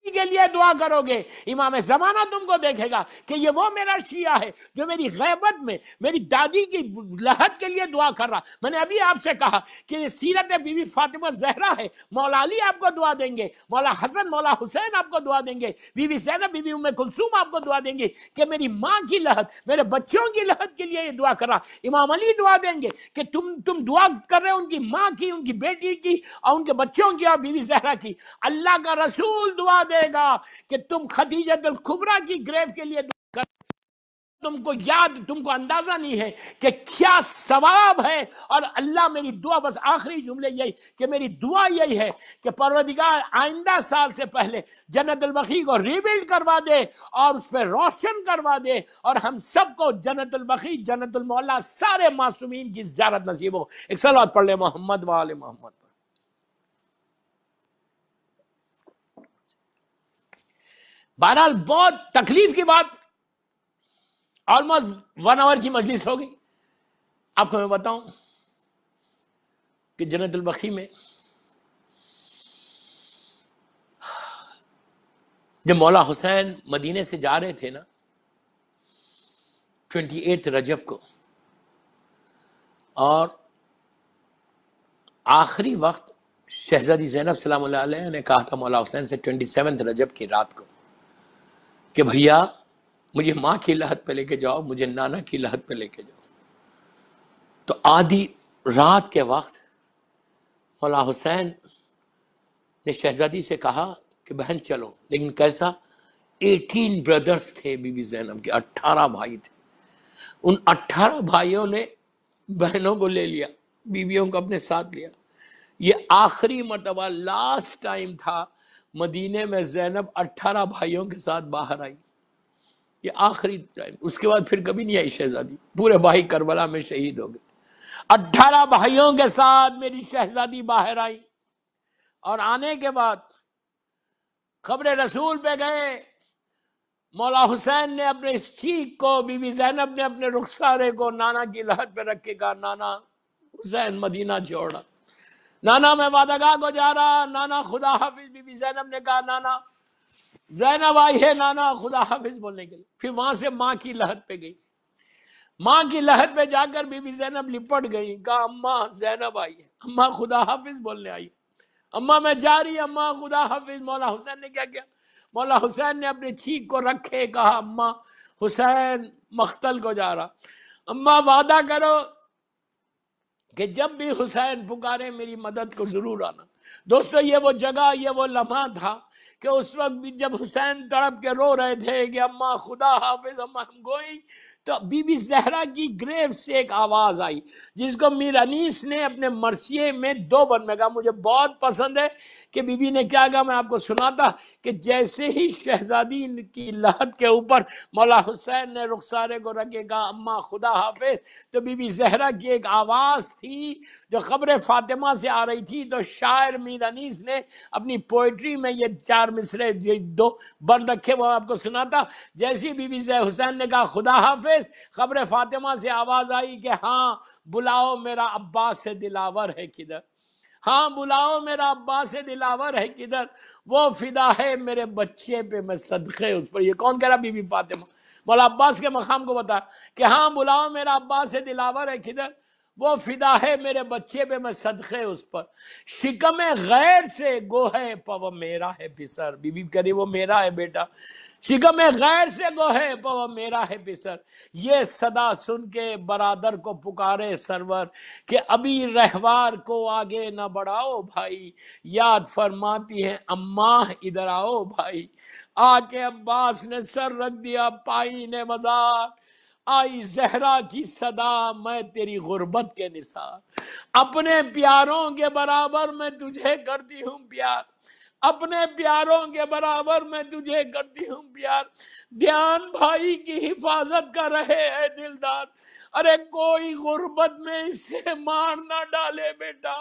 کے لیے دعا کرو گے، امام زمانہ تم کو دیکھے گا کہ یہ وہ میرا شیعہ ہے جو میری غیبت میں میری دادی کی لحد کے لیے دعا کر رہا۔ میں نے ابھی آپ سے کہا کہ یہ سیرت بی بی فاطمہ زہرا ہے، مولا علی آپ کو دعا دیں گے، مولا حسن مولا حسین آپ کو دعا دیں گے، بی بی زینب بی بی ام کلثوم آپ کو دعا دیں گے کہ میری ماں کی لحد، میرے بچوں کی لحد کے لیے یہ دعا کر رہا۔ امام علی دعا دیں گے کہ تم دعا کر رہے ہو ان کی ماں کی، ان کی بیٹی کی اور ان کے بچوں کی اور بی بی زہرا کی۔ اللہ کا رسول دعا دے گا کہ تم خدیجہ الکبریٰ کی گریو کے لیے دعا کر، تم کو یاد، تم کو اندازہ نہیں ہے کہ کیا ثواب ہے۔ اور اللہ میری دعا، بس آخری جملے یہی کہ میری دعا یہی ہے کہ پروردگار آئندہ سال سے پہلے جنت البقیع کو ریبلڈ کروا دے اور اس پہ روشن کروا دے، اور ہم سب کو جنت البقیع، جنت المعلا، سارے معصومین کی زیارت نصیب ہو۔ ایک صلوات پڑھ لیں محمد و آل محمد۔ بہرحال بہت تکلیف کی بات، آلموسٹ 1 آور کی مجلس ہو گئی۔ آپ کو میں بتاؤں کہ جنت البقیع میں جب مولا حسین مدینے سے جا رہے تھے نا 28 رجب کو، اور آخری وقت شہزادی زینب سلام اللہ علیہ نے کہا تھا مولا حسین سے 27 رجب کی رات کو کہ بھیا مجھے ماں کی لحد پہ لے کے جاؤ، مجھے نانا کی لحد پہ لے کے جاؤ۔ تو آدھی رات کے وقت مولا حسین نے شہزادی سے کہا کہ بہن چلو، لیکن کیسا؟ 18 بردرز تھے بی بی زینب کے، 18 بھائی تھے۔ ان 18 بھائیوں نے بہنوں کو لے لیا، بیویوں کو اپنے ساتھ لیا۔ یہ آخری مرتبہ، لاسٹ ٹائم تھا مدینے میں زینب 18 بھائیوں کے ساتھ باہر آئی، یہ آخری ٹائم۔ اس کے بعد پھر کبھی نہیں آئی شہزادی، پورے بھائی کربلا میں شہید ہو گئے۔ 18 بھائیوں کے ساتھ میری شہزادی باہر آئی، اور آنے کے بعد قبر رسول پہ گئے۔ مولا حسین نے اپنے اس چیک کو، بی بی زینب نے اپنے رخسارے کو نانا کی لحد پہ رکھ کے کہا نانا حسین مدینہ چھوڑا، نانا میں وعدہ گاہ کو جا رہا، نانا خدا حافظ۔ بی بی زینب نے کہا نانا، زینب آئی ہے نانا خدا حافظ بولنے کے لیے۔ پھر وہاں سے ماں کی لحد پہ گئی، ماں کی لحد پہ جا کر بی بی زینب لپٹ گئی، کہا اماں زینب آئی ہے، اماں خدا حافظ بولنے آئی، اماں میں جا رہی، اماں خدا حافظ۔ مولا حسین نے کیا کیا؟ مولا حسین نے اپنے چھینک کو رکھے، کہا اماں حسین مقتل کو جا رہا، اماں وعدہ کرو کہ جب بھی حسین پکارے میری مدد کو ضرور آنا۔ دوستو یہ وہ جگہ، یہ وہ لمحہ تھا کہ اس وقت بھی جب حسین تڑپ کے رو رہے تھے کہ اماں خدا حافظ، اماں ہم گوئنگ، تو بی بی زہرا کی گریو سے ایک آواز آئی جس کو میر انیس نے اپنے مرثیے میں 2 بند میں کہا، مجھے بہت پسند ہے کہ بی بی نے کیا کہا، میں آپ کو سناتا کہ جیسے ہی شہزادی کی لحد کے اوپر مولا حسین نے رخسارے کو رکھے کہا اماں خدا حافظ، تو بی بی زہرا کی ایک آواز تھی جو قبر فاطمہ سے آ رہی تھی۔ تو شاعر میر انیس نے اپنی پوئٹری میں یہ 4 مصرے 2 بند رکھے، وہ آپ کو سناتا۔ جیسی بی بی حسین نے کہا خدا حافظ، قبر فاطمہ سے آواز آئی کہ ہاں بلاؤ میرا عباس دلاور ہے کدھر، ہاں بلاؤ میرا عباس دلاور ہے کدھر، وہ فدا ہے میرے بچے پہ میں صدقے اس پر۔ یہ کون کہہ رہا؟ بی بی فاطمہ۔ مولا عباس کے مقام کو بتا کہ ہاں بلاؤ میرا عباس دلاور ہے کدھر، وہ فدا ہے میرے بچے پہ میں صدقے اس پر۔ شکم غیر سے گو ہے پو میرا ہے پسر، بی بی کہہ رہی وہ میرا ہے بیٹا، شکم غیر سے گو ہے پو میرا ہے پسر۔ یہ صدا سن کے برادر کو پکارے سرور کہ ابھی رہوار کو آگے نہ بڑھاؤ بھائی، یاد فرماتی ہیں اماں ادھر آؤ بھائی، آ کے عباس نے سر رکھ دیا پائی نے مزار، آئی زہرا کی صدا میں تیری غربت کے نثار، اپنے پیاروں کے برابر میں تجھے کرتی ہوں پیار، اپنے پیاروں کے برابر میں تجھے کرتی ہوں پیار. دھیان بھائی کی حفاظت کر رہے ہے دلدار. ارے کوئی غربت میں اسے مار نہ ڈالے بیٹا،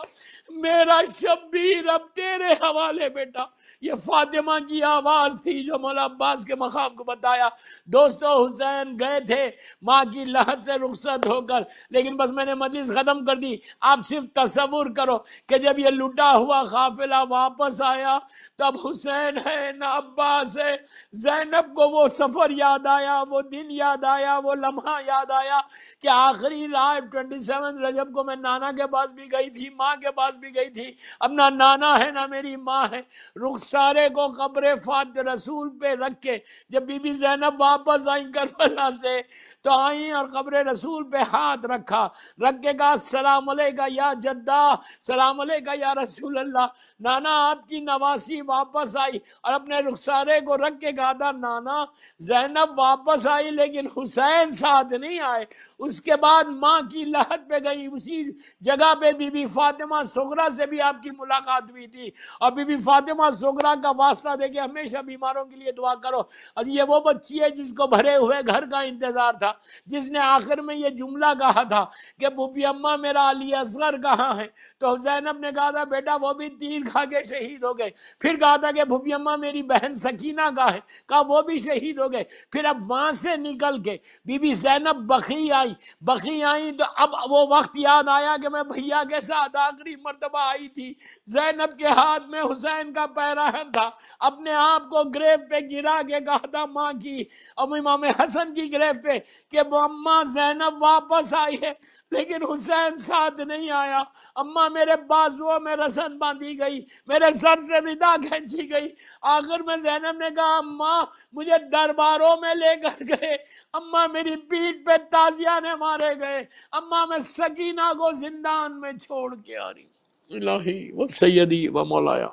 میرا شبیر اب تیرے حوالے بیٹا. یہ فاطمہ کی آواز تھی جو مولا عباس کے مقام کو بتایا. دوستو حسین گئے تھے ماں کی لحد سے رخصت ہو کر، لیکن بس میں نے مجلس ختم کر دی. آپ صرف تصور کرو کہ جب یہ لٹا ہوا قافلہ واپس آیا تب حسین ہے نہ عباس ہے. زینب کو وہ سفر یاد آیا، وہ دن یاد آیا، وہ لمحہ یاد آیا کہ آخری رات 27 رجب کو میں نانا کے پاس بھی گئی تھی، ماں کے پاس بھی گئی تھی. اب نہ نانا ہے نہ میری ماں ہے. رخسارے کو قبر فات رسول پہ رکھ کے جب بی بی زینب واپس آئیں کربلا سے تو آئیں اور قبر رسول پہ ہاتھ رکھا، رکھ کے کہا السلام علیکہ یا جدہ، سلام علیکہ یا رسول اللہ. نانا آپ کی نواسی واپس آئی اور اپنے رخسارے کو رکھ کے کہا تھا نانا زینب واپس آئی لیکن حسین ساتھ نہیں آئے. اس کے بعد ماں کی لحد پہ گئی، اسی جگہ پہ بی بی فاطمہ صغریٰ سے بھی آپ کی ملاقات ہوئی تھی، اور بی بی فاطمہ صغریٰ کا واسطہ دے کے ہمیشہ بیماروں کے لیے دعا کرو. یہ وہ بچی ہے جس کو بھرے ہوئے گھر کا انتظار تھا، جس نے آخر میں یہ جملہ کہا تھا کہ پھوپھی اماں میرا علی اصغر کہاں ہے؟ تو زینب نے کہا تھا بیٹا وہ بھی تیر کھا کے شہید ہو گئے. پھر کہا تھا کہ پھوپھی اماں میری بہن سکینہ کہاں ہے؟ کہا وہ بھی شہید ہو گئے. پھر اب وہاں سے نکل کے بی بی زینب بقی آئی تو اب وہ وقت یاد آیا کہ میں بھیا کے ساتھ آخری مرتبہ آئی تھی. زینب کے ہاتھ میں حسین کا پیراہن تھا، اپنے آپ کو گریو پہ گرا کے کہا تھا ماں کی اور امام حسن کی گریو پہ کہ اماں زینب واپس آئی ہے لیکن حسین ساتھ نہیں آیا. اماں میرے بازوؤں میں رسن باندھی گئی، میرے سر سے ردا کھینچی گئی. آخر میں زینب نے کہا اماں مجھے درباروں میں لے کر گئے، اماں میری پیٹھ پہ تازیانے مارے گئے، اماں میں سکینہ کو زندان میں چھوڑ کے آ رہی. الہی و سیدی و مولایا.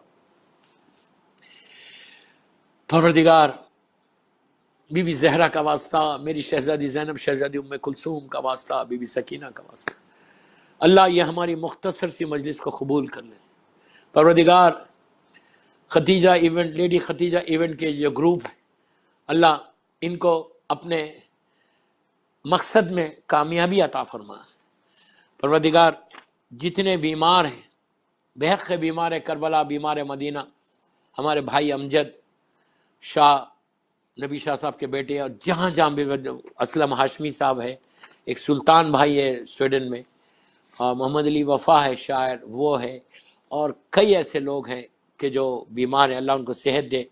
پروردگار بی بی زہرا کا واسطہ، میری شہزادی زینب شہزادی ام کلثوم کا واسطہ، بی بی سکینہ کا واسطہ، اللہ یہ ہماری مختصر سی مجلس کو قبول کر لے. پروردگار Khatija event, lady Khatija event کے جو گروپ ہے اللہ ان کو اپنے مقصد میں کامیابی عطا فرما. پروردگار جتنے بیمار ہیں، بے حق بیمار کربلا، بیمار مدینہ، ہمارے بھائی امجد شاہ، نبی شاہ صاحب کے بیٹے، اور جہاں جہاں بھی اسلم ہاشمی صاحب ہے، ایک سلطان بھائی ہے سویڈن میں، اور محمد علی وفا ہے شاعر، وہ ہے، اور کئی ایسے لوگ ہیں کہ جو بیمار ہیں، اللہ ان کو صحت دے.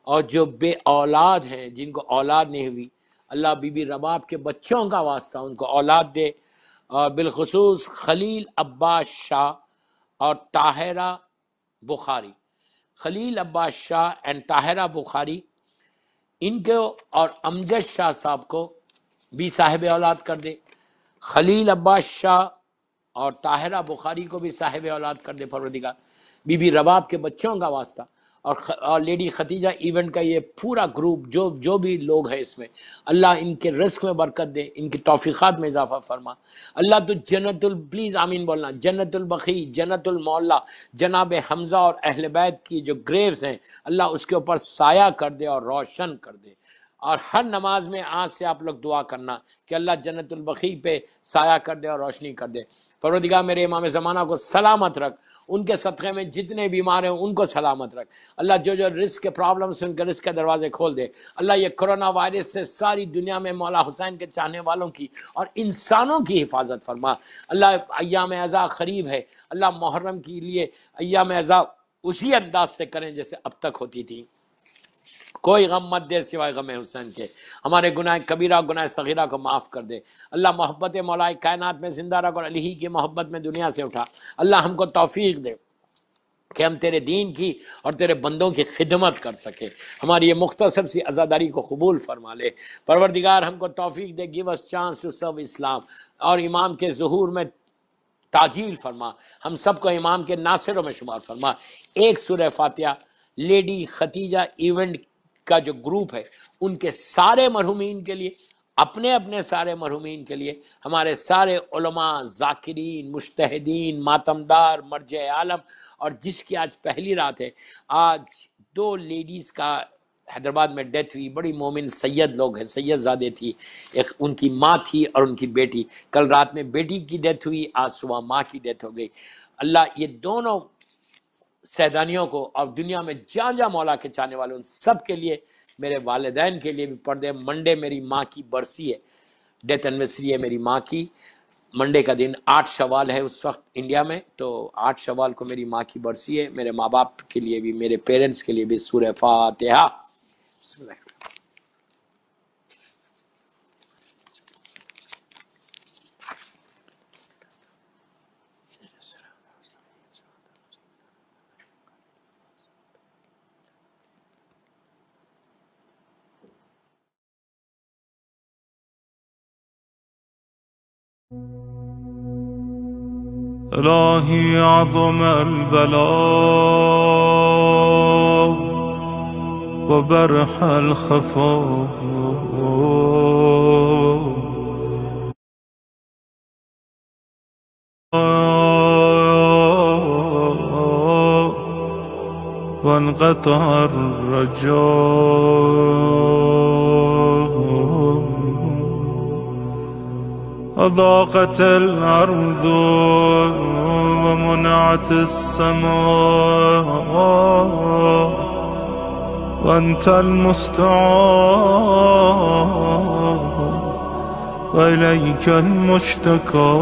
اور جو بے اولاد ہیں، جن کو اولاد نہیں ہوئی، اللہ بی بی رباب کے بچوں کا واسطہ ان کو اولاد دے. اور بالخصوص خلیل عباس شاہ اور طاہرہ بخاری، خلیل عباس شاہ اینڈ طاہرہ بخاری، ان کو اور امجد شاہ صاحب کو بھی صاحب اولاد کر دے. خلیل عباس شاہ اور طاہرہ بخاری کو بھی صاحب اولاد کر دے پروردگار، بی بی رباب کے بچوں کا واسطہ. اور لیڈی ختیجہ ایونٹ کا یہ پورا گروپ جو بھی لوگ ہیں اس میں، اللہ ان کے رزق میں برکت دے، ان کی توفیقات میں اضافہ فرما. اللہ تو جنت پلیز آمین بولنا، جنت البقیع، جنت المعلا، جناب حمزہ اور اہل بیت کی جو گریوز ہیں اللہ اس کے اوپر سایہ کر دے اور روشن کر دے. اور ہر نماز میں آج سے آپ لوگ دعا کرنا کہ اللہ جنت البقیع پہ سایہ کر دے اور روشنی کر دے. پروردگار میرے امام زمانہ کو سلامت رکھ، ان کے صدقے میں جتنے بیمار ہیں ان کو سلامت رکھ. اللہ جو رزق کے پرابلمس ہیں ان کے رزق کے دروازے کھول دے. اللہ یہ کرونا وائرس سے ساری دنیا میں مولا حسین کے چاہنے والوں کی اور انسانوں کی حفاظت فرما. اللہ ایام عزا قریب ہے، اللہ محرم کے لیے ایام عزا اسی انداز سے کریں جیسے اب تک ہوتی تھی. کوئی غم مت دے سوائے غم حسین کے. ہمارے گناہ کبیرہ گناہ صغیرہ کو معاف کر دے. اللہ محبت مولا کائنات میں زندہ رکھ اور علی ہی کی محبت میں دنیا سے اٹھا. اللہ ہم کو توفیق دے کہ ہم تیرے دین کی اور تیرے بندوں کی خدمت کر سکے. ہماری یہ مختصر سی عزاداری کو قبول فرما لے. پروردگار ہم کو توفیق دے. Give us chance to serve Islam, اور امام کے ظہور میں تعجیل فرما. ہم سب کو امام کے ناصروں میں شمار فرما. ایک سورہ فاتحہ لیڈی ختیجہ ایونٹ کا جو گروپ ہے ان کے سارے مرحومین کے لیے، اپنے اپنے سارے مرحومین کے لیے، ہمارے سارے علماء، ذاکرین، مجتہدین، ماتمدار، مرجع عالم اور جس کی آج پہلی رات ہے. آج 2 لیڈیز کا حیدرآباد میں ڈیتھ ہوئی. بڑی مومن سید لوگ ہیں، سید زادے تھی، ایک ان کی ماں تھی اور ان کی بیٹی. کل رات میں بیٹی کی ڈیتھ ہوئی، آج صبح ماں کی ڈیتھ ہو گئی. اللہ یہ دونوں سیدانیوں کو اور دنیا میں جہاں جہاں مولا کے چاہنے والے ان سب کے لیے، میرے والدین کے لیے بھی پڑھ دیں. منڈے میری ماں کی برسی ہے، ڈیتھ اینیورسری ہے میری ماں کی. منڈے کا دن 8 شوال ہے اس وقت انڈیا میں، تو 8 شوال کو میری ماں کی برسی ہے. میرے ماں باپ کے لیے بھی، میرے پیرنٹس کے لیے بھی سورہ فاتحہ. بسم اللہ. إلهي عظم البلاء وبرح الخفاء وانقطع الرجاء وضاقت الأرض ومنعت السماء وأنت المستعان وإليك المشتكى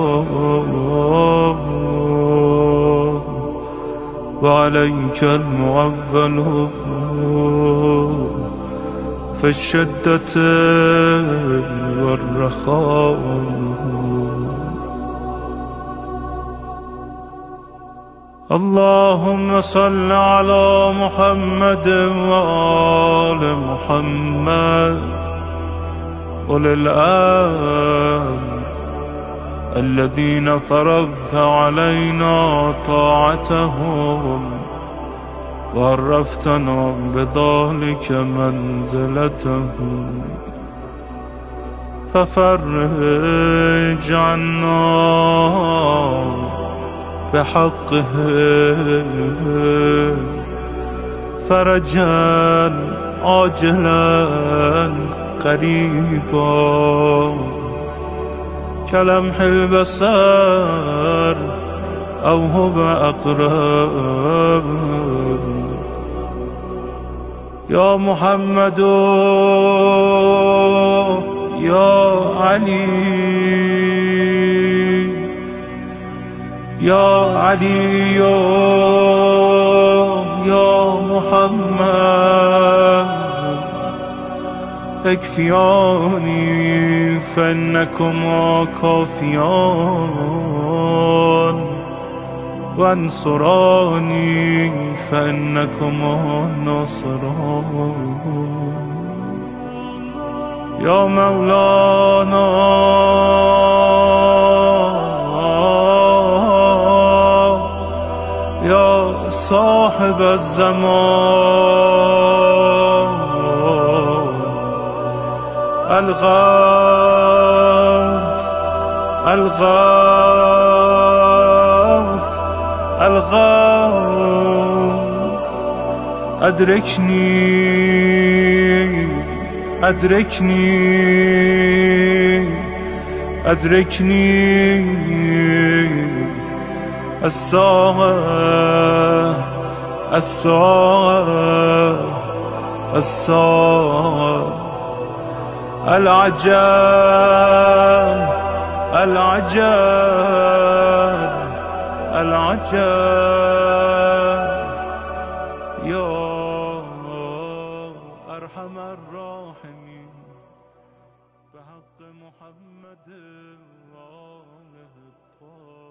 وعليك المعول في الشدة والرخاء. اللهم صل على محمد وآل محمد أولي الأمر الذين فرضت علينا طاعتهم وعرفتنا بذلك منزلتهم ففرج عنا بحقه فرجا عاجلا قريبا كلمح البصر أو هو أقرب. يا محمد يا علي يا علي يا محمد اكفياني فإنكما كافيان وانصراني فإنكما ناصران. يا مولانا يا صاحب الزمان الغوث الغوث الغوث أدركني أدركني أدركني الساعة الساعة الساعة العجاب العجاب العجاب يا أرحم الراحمين بحق محمد وآله الطاهرين.